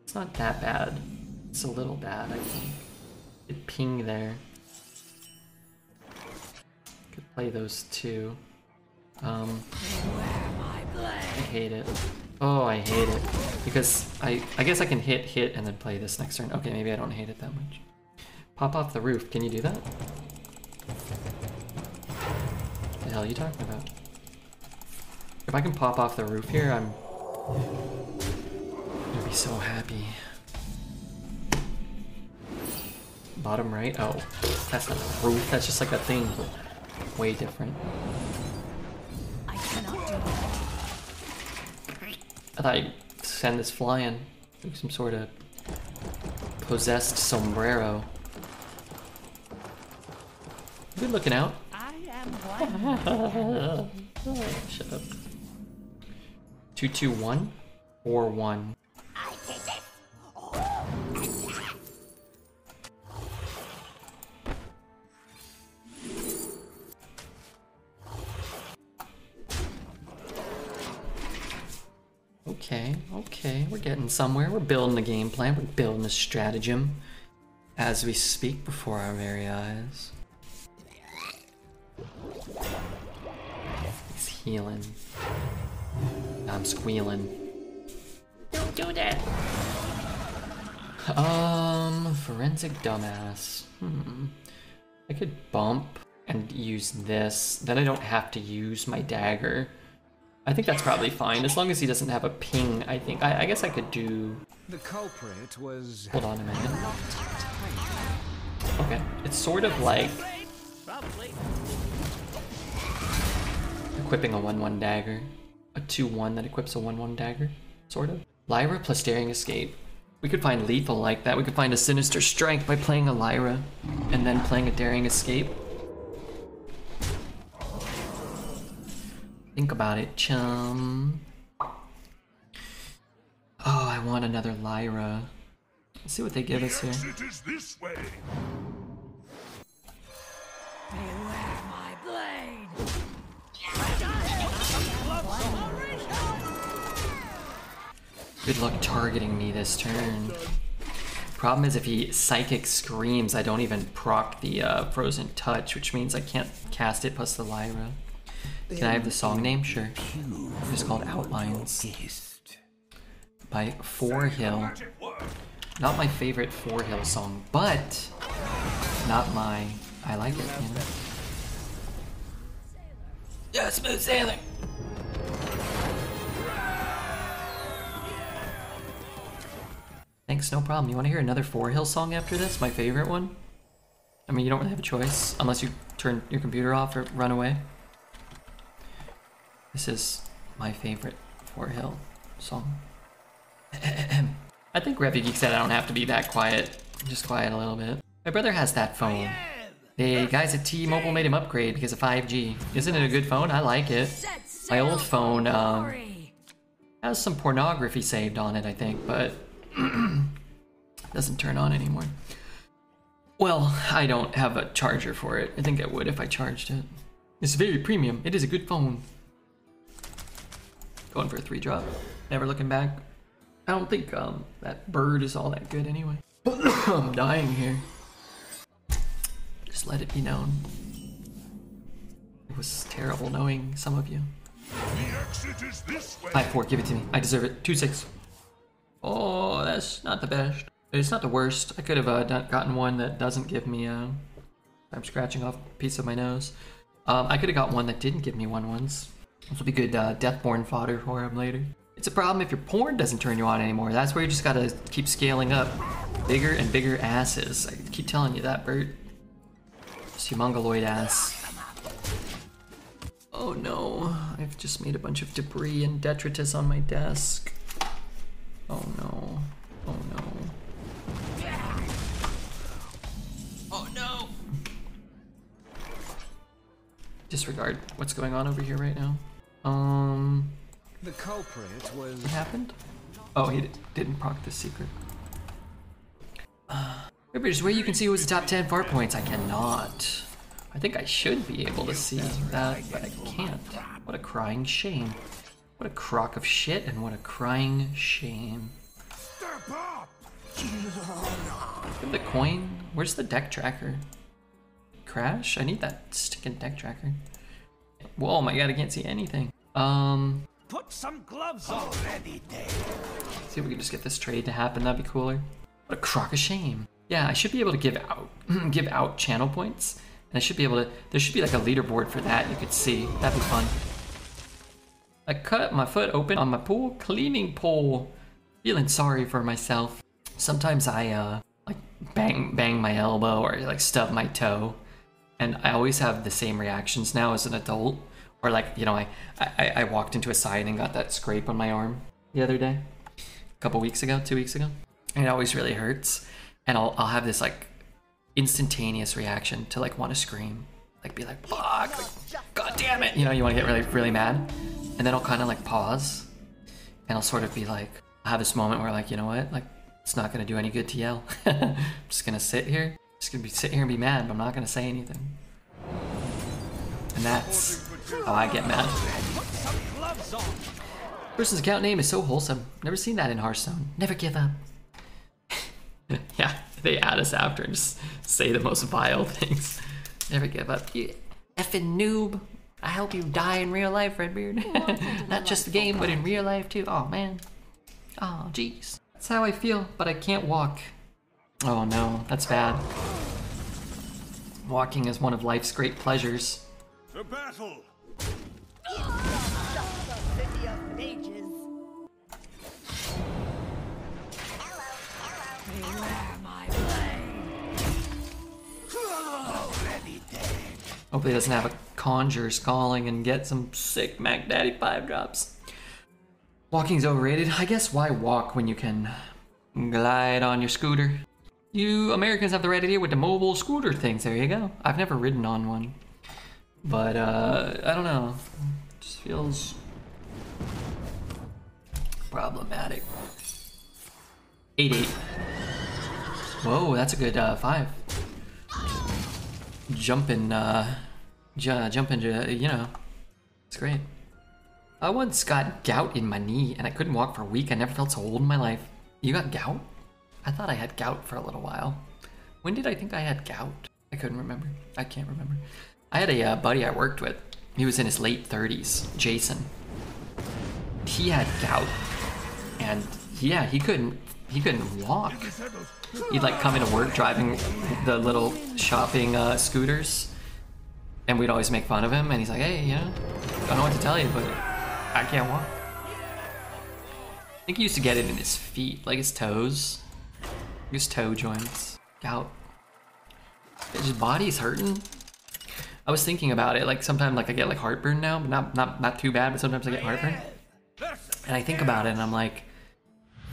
It's not that bad. It's a little bad, I think. It ping there. Could play those 2. I hate it. Oh, I hate it. Because I guess I can hit, and then play this next turn. Okay, maybe I don't hate it that much. Pop off the roof. Can you do that? What the hell are you talking about? If I can pop off the roof here, I'm gonna be so happy. Bottom right? Oh, that's not a roof. That's just like a thing, but way different. I cannot do that. I thought I'd send this flying. Like some sort of possessed sombrero. Good looking out. I am blind. Shut up. 2-2-1 or 1. Okay, okay, we're getting somewhere. We're building a game plan. We're building a stratagem as we speak before our very eyes. He's healing. I'm squealing. Don't do that. Forensic dumbass. I could bump and use this. Then I don't have to use my dagger. I think that's probably fine, as long as he doesn't have a ping, I think. I guess I could do... The culprit was... Hold on a minute. Okay, it's sort of like... equipping a 1-1 dagger. A 2-1 that equips a 1-1 dagger, sort of. Lyra plus Daring Escape. We could find lethal like that. We could find a Sinister Strike by playing a Lyra and then playing a Daring Escape. Think about it, chum. Oh, I want another Lyra. Let's see what they give us here. Exit is this way. Beware my blade. Good luck targeting me this turn. Problem is if he Psychic Screams, I don't even proc the Frozen Touch, which means I can't cast it plus the Lyra. Can I have the song name? Sure. It's called Outlines. By Four Hill. Not my favorite Four Hill song, but not my... I like it, you know? Yeah, smooth sailing! Thanks, no problem. You want to hear another Four Hill song after this? My favorite one? I mean, you don't really have a choice, unless you turn your computer off or run away. This is my favorite Four Hill song. I think Revy Geek said I don't have to be that quiet. Just quiet a little bit. My brother has that phone. The guys at T-Mobile made him upgrade because of 5G. Isn't it a good phone? I like it. My old phone has some pornography saved on it, I think, but doesn't turn on anymore. Well, I don't have a charger for it. I think I would if I charged it. It's very premium. It is a good phone. Going for a 3-drop. Never looking back. I don't think that bird is all that good anyway. I'm dying here. Just let it be known. It was terrible knowing some of you. The exit is this way. 5-4, give it to me. I deserve it. 2-6. Oh, that's not the best. It's not the worst. I could have gotten one that doesn't give me I'm scratching off a piece of my nose. I could have got one that didn't give me 1-1s. This will be good Deathborn fodder for him later. It's a problem if your porn doesn't turn you on anymore. That's where you just gotta keep scaling up. Bigger and bigger asses. I keep telling you that, Bert. Just you mongoloid ass. Oh no, I've just made a bunch of debris and detritus on my desk. Oh no, oh no. Oh no! Disregard what's going on over here right now. The culprit was... What happened? Oh, he didn't proc the secret. There's where you can see who's the top 10 fart points. I cannot. I think I should be able to see that, but I can't. What a crying shame. What a crock of shit and what a crying shame. Give the coin. Where's the deck tracker? Crash? I need that stinking deck tracker. Whoa, my god, I can't see anything. Put some gloves on. Already dead. See if we can just get this trade to happen. That'd be cooler. What a crock of shame. Yeah, I should be able to give out channel points, and I should be able to. There should be like a leaderboard for that. You could see. That'd be fun. I cut my foot open on my pool cleaning pole. Feeling sorry for myself. Sometimes I like bang my elbow or like stub my toe, and I always have the same reactions now as an adult. Or like, you know, I walked into a side and got that scrape on my arm the other day, a couple weeks ago, 2 weeks ago. And it always really hurts. And I'll have this like instantaneous reaction to like want to scream, like be like, fuck, like, god damn it. You know, you want to get really, really mad. And then I'll kind of like pause and I'll sort of be like, I'll have this moment where like, you know what, like it's not going to do any good to yell. I'm just going to sit here, sit here and be mad, but I'm not going to say anything. And that's how I get mad. Person's account name is so wholesome. Never seen that in Hearthstone. Never give up. Yeah, they add us after and just say the most vile things. Never give up. You effing noob. I hope you die in real life, Redbeard. Not just the game, but in real life too. Oh man. Oh jeez. That's how I feel, but I can't walk. Oh no, that's bad. Walking is one of life's great pleasures. To battle! Beware my blade. Already dead. Hopefully he doesn't have a Conjure's Calling and get some sick Mac Daddy 5 drops. Walking's overrated. I guess why walk when you can glide on your scooter? You Americans have the right idea with the mobile scooter things. There you go. I've never ridden on one. But, I don't know. It just feels problematic. 8-8. Whoa, that's a good 5. Jumping, you know, it's great. I once got gout in my knee and I couldn't walk for a week. I never felt so old in my life. You got gout? I thought I had gout for a little while. When did I think I had gout? I couldn't remember. I can't remember. I had a buddy I worked with. He was in his late 30s, Jason. He had gout, and yeah, he couldn't walk. He'd like come into work driving the little shopping scooters, and we'd always make fun of him. And he's like, "Hey, you know, don't know what to tell you, but I can't walk." I think he used to get it in his feet, like his toes, his toe joints. Gout. His body's hurting. I was thinking about it, like sometimes like I get like heartburn now, but not too bad, but sometimes I get heartburn. And I think about it and I'm like,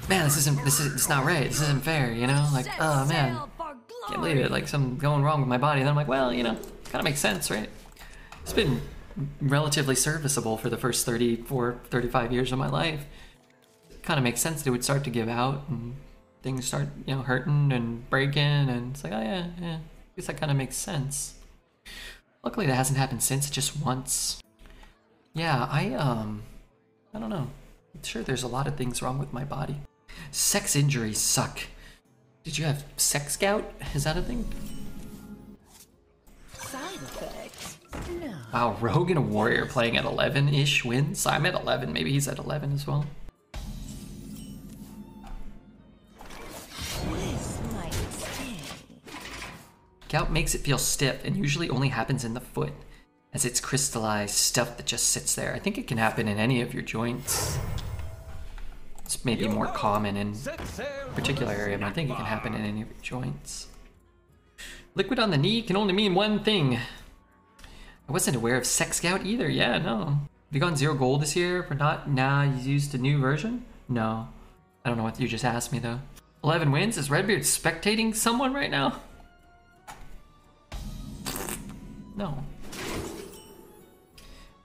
man, it's not right. This isn't fair, you know? Like, oh man, can't believe it. Like something going wrong with my body. And then I'm like, well, you know, kind of makes sense, right? It's been relatively serviceable for the first 34, 35 years of my life. It kind of makes sense that it would start to give out and things start, you know, hurting and breaking. And it's like, oh yeah, I guess that kind of makes sense. Luckily that hasn't happened since, just once. Yeah, I don't know. I'm sure there's a lot of things wrong with my body. Sex injuries suck. Did you have sex gout? Is that a thing? Side effects? No. Wow, Rogue and a Warrior playing at 11-ish wins. I'm at 11, maybe he's at 11 as well. This might sting. Gout makes it feel stiff and usually only happens in the foot, as it's crystallized stuff that just sits there. I think it can happen in any of your joints. It's maybe more common in a particular area, but I think it can happen in any of your joints. Liquid on the knee can only mean one thing. I wasn't aware of sex gout either. Yeah, no. Have you gone 0 gold this year for not? Nah, you used a new version? No. I don't know what you just asked me though. 11 wins? Is Redbeard spectating someone right now? No.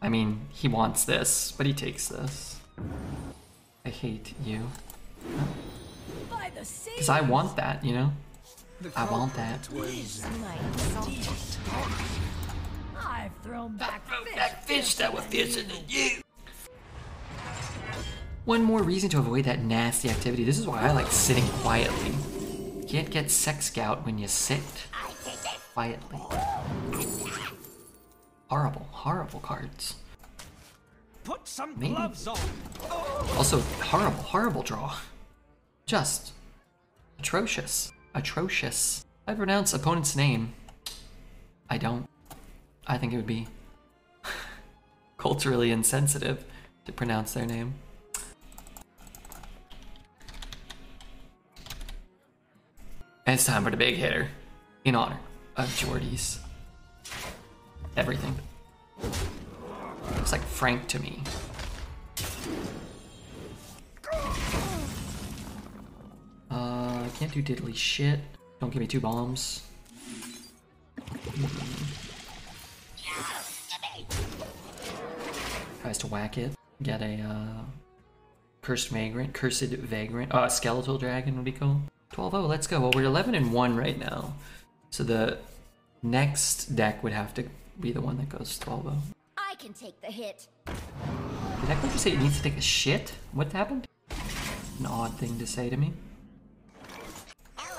I mean, he wants this, but he takes this. I hate you. Because I want that, you know? I want that. This might sting. I've thrown back Fish that were fiercer than you! One more reason to avoid that nasty activity. This is why I like sitting quietly. You can't get sex gout when you sit quietly. Horrible, horrible cards. Put some Maybe. gloves on. Also, horrible, horrible draw. Just atrocious. Atrocious. I pronounce opponent's name. I don't. I think it would be culturally insensitive to pronounce their name. And it's time for the big hitter. In honor of Jordy's everything. Looks like Frank to me. I can't do diddly shit. Don't give me 2 bombs. Tries to whack it. Get a cursed vagrant. Oh, a skeletal dragon would be cool. 12-0, let's go. Well, we're 11-1 right now. So the next deck would have to be the one that goes 12-0. I can take the hit. Did that just say it needs to take a shit? What happened? An odd thing to say to me. Please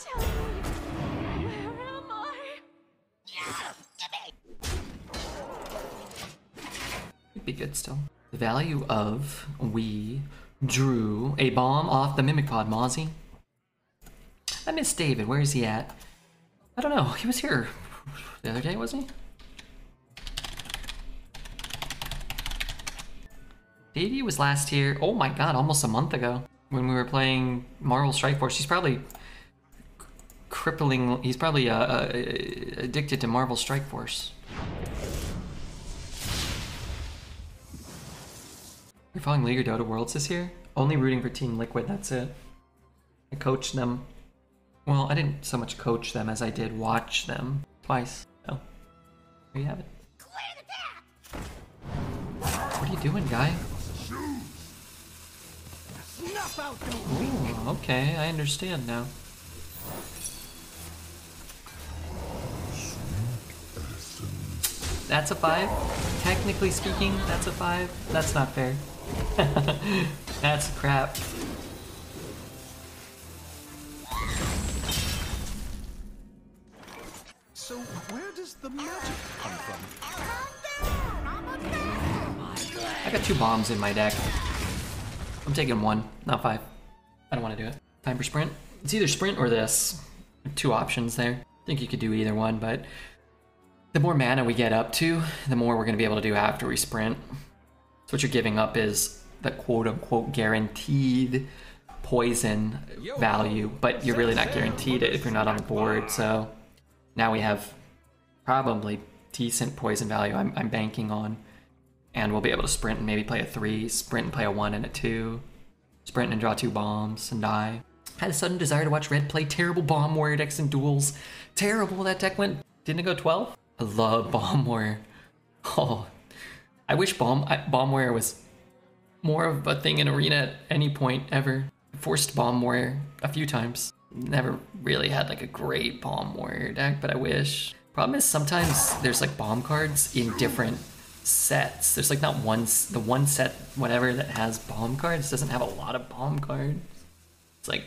tell me. Where am I? It'd be good still. The value of we drew a bomb off the Mimic Pod, Mozzie. I miss David. Where is he at? I don't know. He was here the other day, wasn't he? Davey was last here. Oh my god, almost a month ago when we were playing Marvel Strike Force. He's probably crippling. He's probably addicted to Marvel Strike Force. You're following League or Dota Worlds this year? Only rooting for Team Liquid, that's it. I coached them. Well, I didn't so much coach them as I did watch them twice. So, there you have it. What are you doing, guy? Ooh, okay, I understand now. That's a 5? Technically speaking, that's a 5? That's not fair. That's crap. So where does the magic come from? I got 2 bombs in my deck. I'm taking 1, not 5. I don't want to do it. Time for sprint. It's either sprint or this. 2 options there. I think you could do either one, but the more mana we get up to, the more we're going to be able to do after we sprint. So what you're giving up is the quote-unquote guaranteed poison value, but you're really not guaranteed it if you're not on the board. So now we have probably decent poison value I'm banking on. And we'll be able to sprint and maybe play a 3, sprint and play a 1 and a 2, sprint and draw 2 bombs and die. Had a sudden desire to watch Red play terrible Bomb Warrior decks and duels. Terrible, that deck went, didn't it go 12? I love Bomb Warrior. Oh, I wish Bomb Warrior was more of a thing in Arena at any point ever. I forced Bomb Warrior a few times. Never really had like a great Bomb Warrior deck, but I wish. Problem is sometimes there's like bomb cards in different sets. There's like not the one set whatever that has bomb cards doesn't have a lot of bomb cards. It's like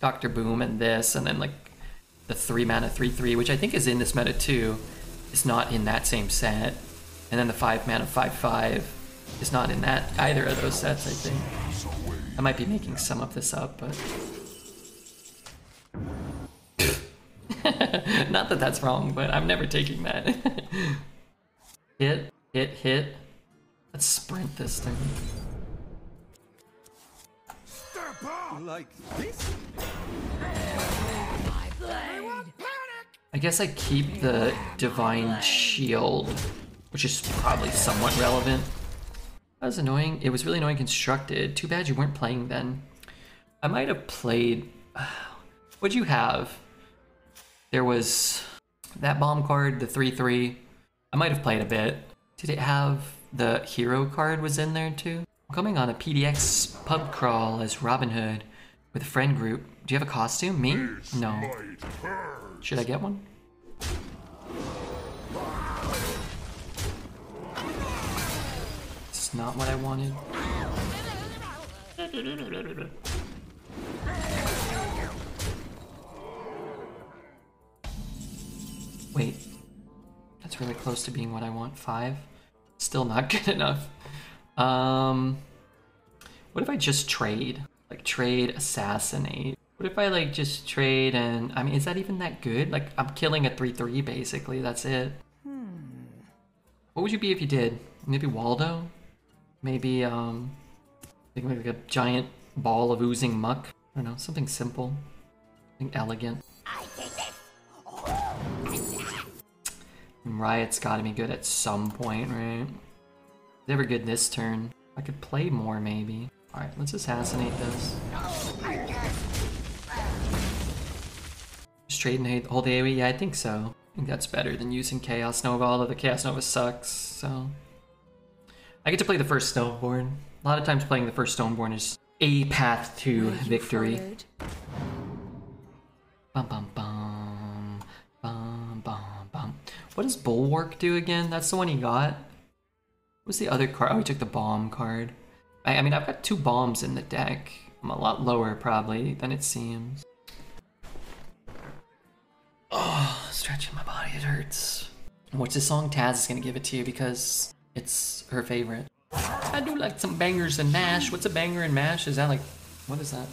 Dr. Boom and this, and then like the 3 mana 3/3, which I think is in this meta too, is not in that same set. And then the 5 mana 5/5 is not in that either of those sets, I think. I might be making some of this up, but not that that's wrong, but I'm never taking that. Hit. Hit. Let's sprint this thing. Like this? I guess I keep the Divine Shield, which is probably somewhat relevant. That was annoying. It was really annoying constructed. Too bad you weren't playing then. I might have played... What'd you have? There was that bomb card, the 3/3. I might have played a bit. Did it have the hero card was in there too? I'm coming on a PDX pub crawl as Robin Hood with a friend group. Do you have a costume? Me? No. Should I get one? It's not what I wanted. Wait. That's really close to being what I want. 5? Still not good enough. What if I just trade? Like trade, assassinate. What if I like just trade and... I mean, is that even that good? Like, I'm killing a 3/3 basically, that's it. What would you be if you did? Maybe Waldo? Maybe, like a giant ball of oozing muck? I don't know, something simple. Something elegant. Riot's gotta be good at some point, right? Never good this turn. I could play more, maybe. Alright, let's assassinate this. Just trade and hold the AoE? Yeah, I think so. I think that's better than using Chaos Nova, although the Chaos Nova sucks, so... I get to play the first Stoneborn. A lot of times playing the first Stoneborn is a path to victory. Bum bum bum. Bum bum bum. What does Bulwark do again? That's the one he got? What's the other card? Oh, he took the bomb card. I mean, I've got 2 bombs in the deck. I'm a lot lower, probably, than it seems. Oh, stretching my body, it hurts. What's this song? Taz is gonna give it to you because it's her favorite. I do like some bangers and mash. What's a banger and mash? Is that like, what is that?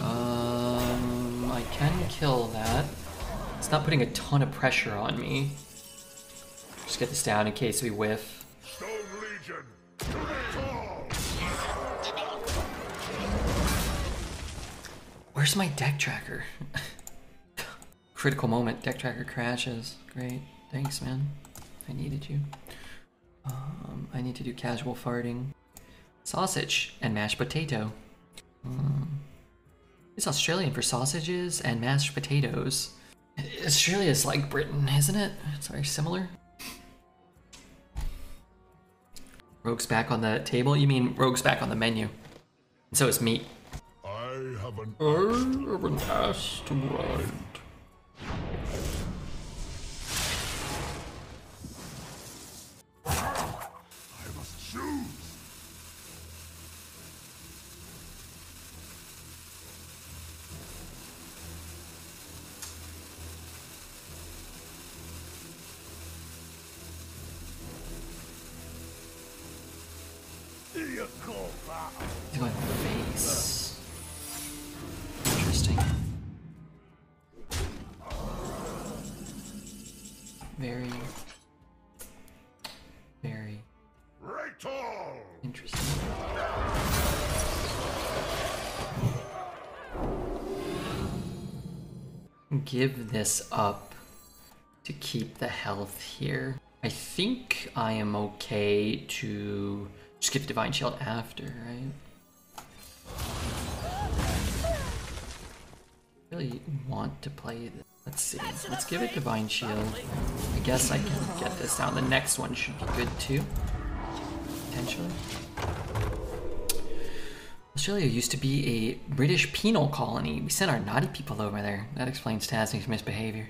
I can kill that. It's not putting a ton of pressure on me. Just get this down in case we whiff. Stone Legion. Where's my deck tracker? Critical moment, deck tracker crashes. Great, thanks man. I needed you. I need to do casual farting. Sausage and mashed potato. It's Australian for sausages and mashed potatoes. Australia's like Britain, isn't it? It's very similar. Rogue's back on the table? You mean Rogue's back on the menu. And so is meat. I have an ass to ride. I must choose. He's going face. Interesting. Very interesting. Give this up to keep the health here. I think I am okay to just give Divine Shield after, right? Really want to play this. Let's see. Let's give it Divine Shield. I guess I can get this down. The next one should be good too. Potentially. Australia used to be a British penal colony. We sent our naughty people over there. That explains Tasney's misbehavior.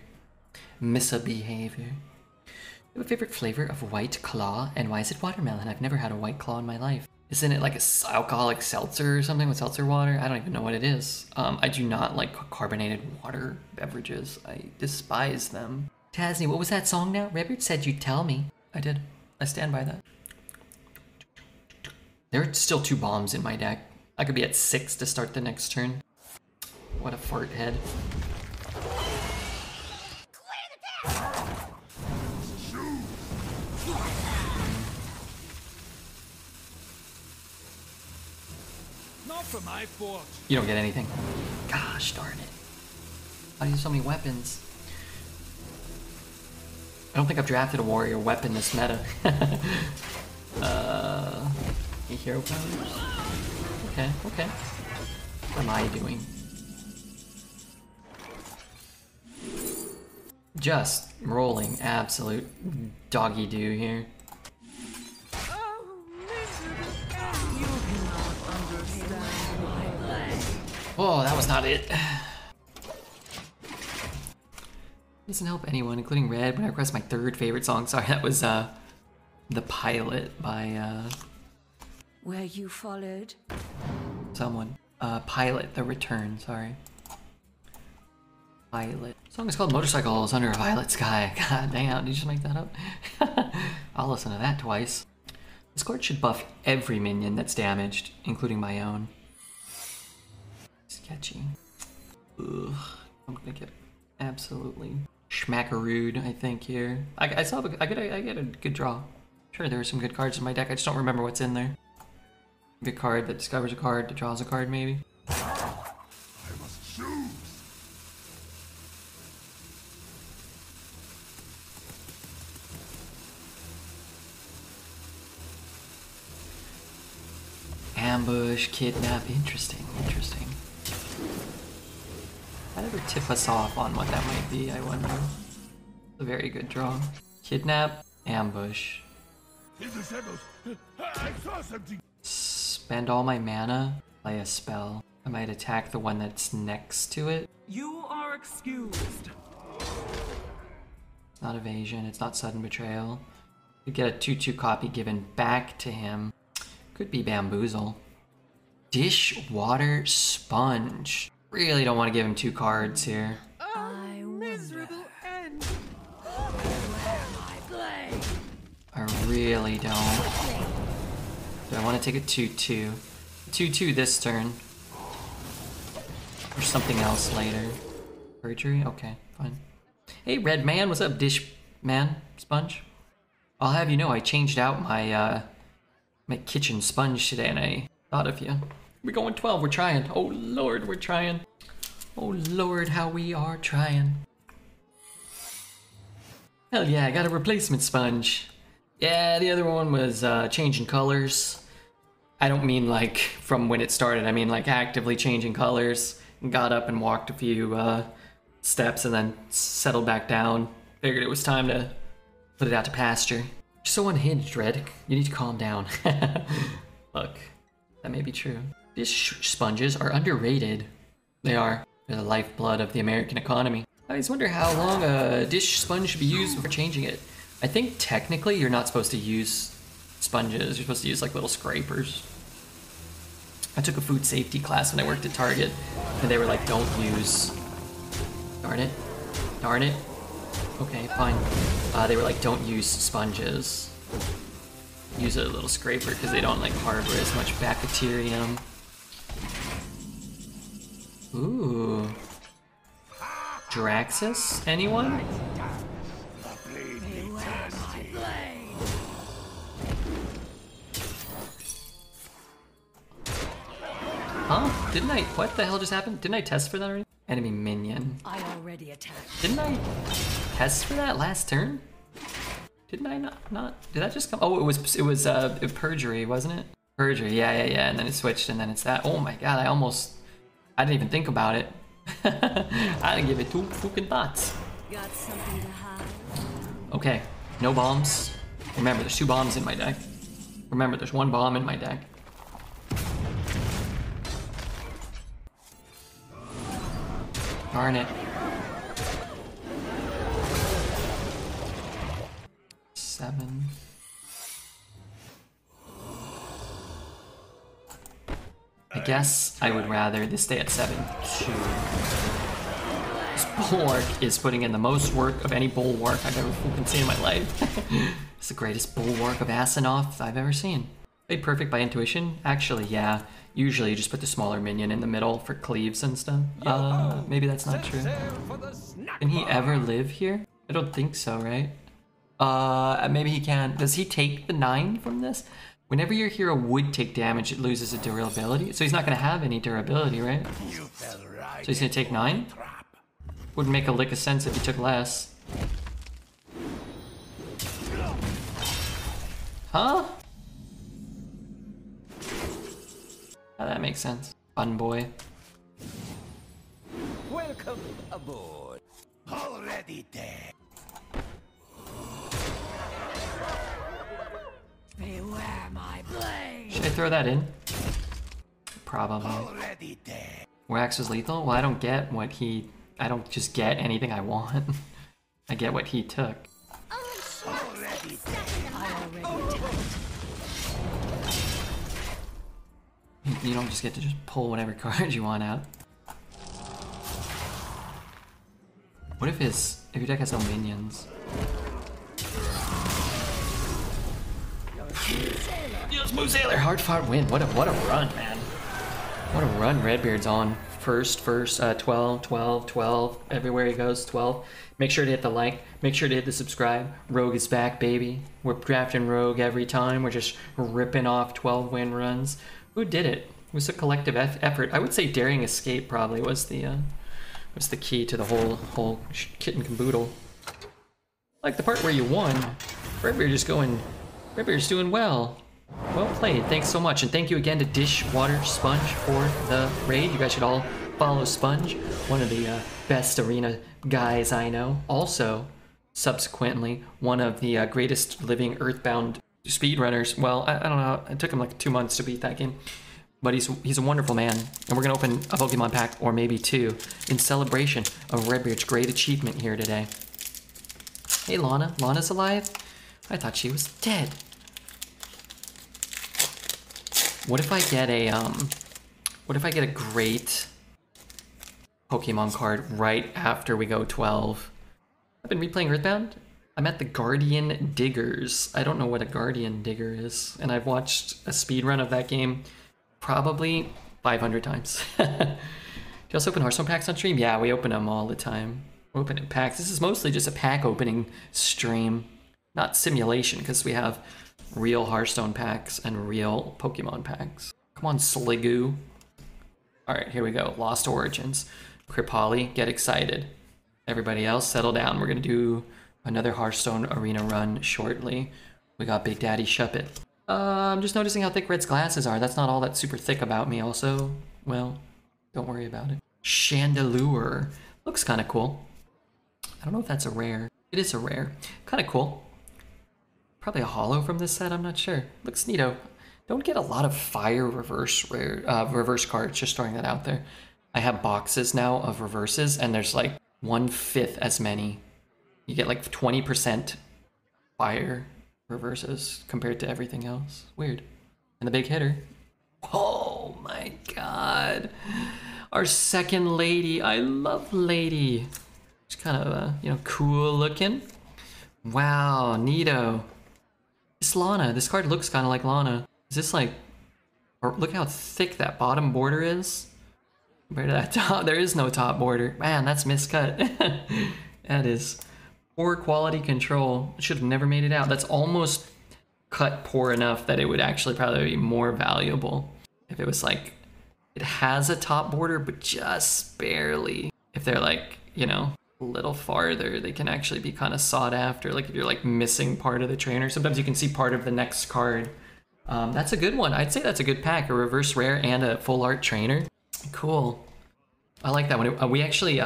Misbehavior. You have a favorite flavor of White Claw, and why is it watermelon? I've never had a White Claw in my life. Isn't it like a alcoholic seltzer or something with seltzer water? I don't even know what it is. I do not like carbonated water beverages. I despise them. Tasney, what was that song now? Rebert said you'd tell me. I did. I stand by that. There are still 2 bombs in my deck. I could be at 6 to start the next turn. What a fart head. Not for my fault. You don't get anything. Gosh darn it. Why do you have so many weapons? I don't think I've drafted a warrior weapon this meta. Any hero powers? Okay, okay. What am I doing? Just rolling absolute doggy doo here. Oh, that was not it. Doesn't help anyone, including Red, when I request my 3rd favorite song. Sorry, that was The Pilot by Where you followed? someone. Pilot, The Return, sorry. Pilot. The song is called Motorcycles Under a Violet Sky. God damn, did you just make that up? I'll listen to that twice. This card should buff every minion that's damaged, including my own. Sketchy. Ugh. I'm gonna get absolutely schmackarooed, I think, here. I get a good draw. Sure, there are some good cards in my deck. I just don't remember what's in there. Good card that discovers a card, that draws a card, maybe. I must choose. Ambush, kidnap, interesting, interesting. That ever tip us off on what that might be, I wonder. It's a very good draw. Kidnap, ambush. In the shadows, I saw something. Spend all my mana, play a spell. I might attack the one that's next to it. You are excused. It's not evasion, it's not sudden betrayal. We get a 2/2 copy given back to him. Could be Bamboozle. Dishwater Sponge. Really don't want to give him 2 cards here. I Miserable end. I really don't. Do I want to take a 2/2? 2/2 this turn. Or something else later. Perjury? Okay, fine. Hey, Red Man, what's up, Dish Man Sponge? I'll have you know I changed out my my kitchen sponge today, and I thought of you. We're going 12. We're trying. Oh Lord, we're trying. Oh Lord, how we are trying. Hell yeah, I got a replacement sponge. Yeah, the other one was changing colors. I don't mean like from when it started. I mean like actively changing colors. Got up and walked a few steps and then settled back down. Figured it was time to put it out to pasture. You're so unhinged, Red. You need to calm down. Look, that may be true. Dish sponges are underrated. They are. They're the lifeblood of the American economy. I always wonder how long a dish sponge should be used before changing it. I think technically you're not supposed to use sponges. You're supposed to use like little scrapers. I took a food safety class when I worked at Target, and they were like, don't use... Darn it. Darn it. Okay, fine. They were like, don't use sponges. Use a little scraper because they don't like harbor as much bacterium. Ooh. Draxus? Anyone? Huh? Didn't I? What the hell just happened? Didn't I test for that already? Enemy minion. I already attacked. Didn't I test for that last turn? Didn't I not? Did that just come? Oh, it was perjury, wasn't it? Perjury, yeah. And then it switched, and then it's that. Oh my god, I didn't even think about it. I didn't give it 2 fucking thoughts. Got something to hide. Okay, no bombs. Remember, there's 2 bombs in my deck. Remember, there's 1 bomb in my deck. Darn it. 7. I guess I would rather this stay at 7-2. This bulwark is putting in the most work of any bulwark I've ever fucking seen in my life. It's the greatest bulwark of Asinoth I've ever seen. Played perfect by intuition? Actually, yeah. Usually you just put the smaller minion in the middle for cleaves and stuff. Maybe that's not true. Can he ever live here? I don't think so, right? Maybe he can. Does he take the 9 from this? Whenever your hero would take damage, it loses a durability. So he's not going to have any durability, right? So he's going to take 9? Wouldn't make a lick of sense if he took less. Huh? Oh, that makes sense. Fun boy. Welcome aboard. Already dead. Beware my blade. Should I throw that in? Probably. Already dead. Wax is lethal? Well, I don't get what he... I don't just get anything I want. I get what he took. Already dead. I already attacked. You don't just get to just pull whatever card you want out. What if if your deck has no minions? Yo, Smooth Sailor, hard fought win. What a run, man. What a run Redbeard's on. First, 12, 12, 12. Everywhere he goes, 12. Make sure to hit the like. Make sure to hit the subscribe. Rogue is back, baby. We're drafting Rogue every time. We're just ripping off 12 win runs. Who did it? It was a collective effort. I would say Daring Escape probably was the key to the whole kit and caboodle. Like the part where you won. Redbeard's doing well. Well played. Thanks so much. And thank you again to Dishwater Sponge for the raid. You guys should all follow Sponge, one of the best arena guys I know. Also, subsequently, one of the greatest living Earthbound speedrunners. Well, I don't know. It took him like 2 months to beat that game. But he's a wonderful man. And we're going to open a Pokemon pack, or maybe 2, in celebration of Redbeard's great achievement here today. Hey, Lana. Lana's alive? I thought she was dead. What if I get a great Pokemon card right after we go 12? I've been replaying Earthbound. I'm at the Guardian Diggers. I don't know what a Guardian Digger is, and I've watched a speedrun of that game probably 500 times. Do you also open Hearthstone packs on stream? Yeah, we open them all the time. We're opening packs. This is mostly just a pack opening stream, not simulation, because we have real Hearthstone packs and real Pokemon packs. Come on, Sliggoo. Alright, here we go. Lost Origins. Kripoly, get excited. Everybody else, settle down. We're gonna do another Hearthstone arena run shortly. We got Big Daddy Shuppet. I'm just noticing how thick Red's glasses are. That's not all that super thick about me also. Well, don't worry about it. Chandelure. Looks kind of cool. I don't know if that's a rare. It is a rare. Kind of cool. Probably a holo from this set, I'm not sure. Looks neato. Don't get a lot of fire reverse cards, just throwing that out there. I have boxes now of reverses, and there's like 1/5 as many. You get like 20% fire reverses compared to everything else. Weird. And the big hitter. Oh my god. Our second lady. I love lady. She's kind of, cool looking. Wow, neato. It's Lana. This card looks kind of like Lana. Is this like... Or look how thick that bottom border is. Compared to that top. There is no top border. Man, that's miscut. That is poor quality control. Should have never made it out. That's almost cut poor enough that it would actually probably be more valuable. If it was like... It has a top border, but just barely. If they're like, a little farther, they can actually be kind of sought after. Like if you're like missing part of the trainer, sometimes you can see part of the next card. That's a good one. I'd say that's a good pack, a reverse rare and a full art trainer. Cool. I like that one. We actually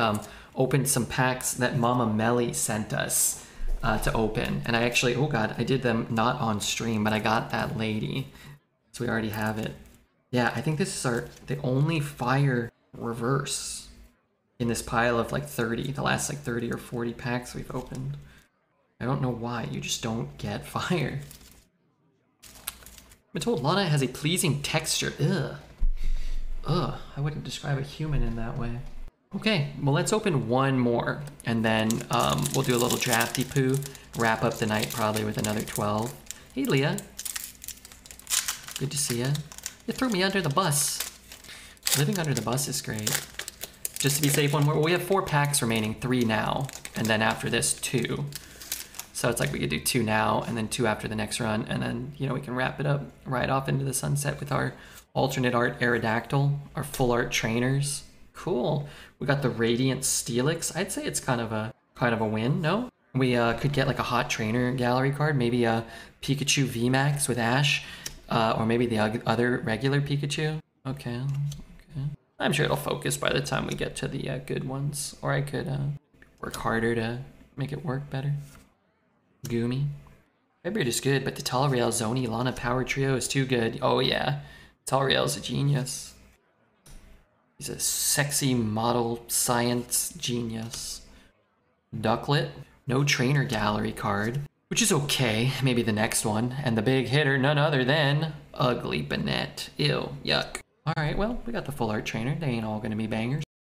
opened some packs that Mama Melly sent us to open. And I actually, oh god, I did them not on stream, but I got that lady. So we already have it. Yeah, I think this is the only fire reverse in this pile of like 30, the last like 30 or 40 packs we've opened. I don't know why, you just don't get fire. I've been told Lana has a pleasing texture. Ugh, I wouldn't describe a human in that way. Okay, well let's open one more, and then we'll do a little drafty poo, wrap up the night probably with another 12. Hey Leah. Good to see ya. You threw me under the bus. Living under the bus is great. Just to be safe, one more. We have 4 packs remaining, 3 now, and then after this, 2. So it's like we could do 2 now, and then 2 after the next run, and then, we can wrap it up right off into the sunset with our alternate art Aerodactyl, our full art trainers. Cool. We got the Radiant Steelix. I'd say it's kind of a win, no? We could get like a hot trainer gallery card, maybe a Pikachu VMAX with Ash, or maybe the other regular Pikachu. Okay. I'm sure it'll focus by the time we get to the good ones. Or I could work harder to make it work better. Goomy. Vibrate is good, but the Talariel Zoni Lana Power Trio is too good. Oh yeah. Talariel's a genius. He's a sexy model science genius. Ducklet. No trainer gallery card. Which is okay. Maybe the next one. And the big hitter, none other than Ugly Banette. Ew. Yuck. Alright, well, we got the full art trainer. They ain't all gonna be bangers.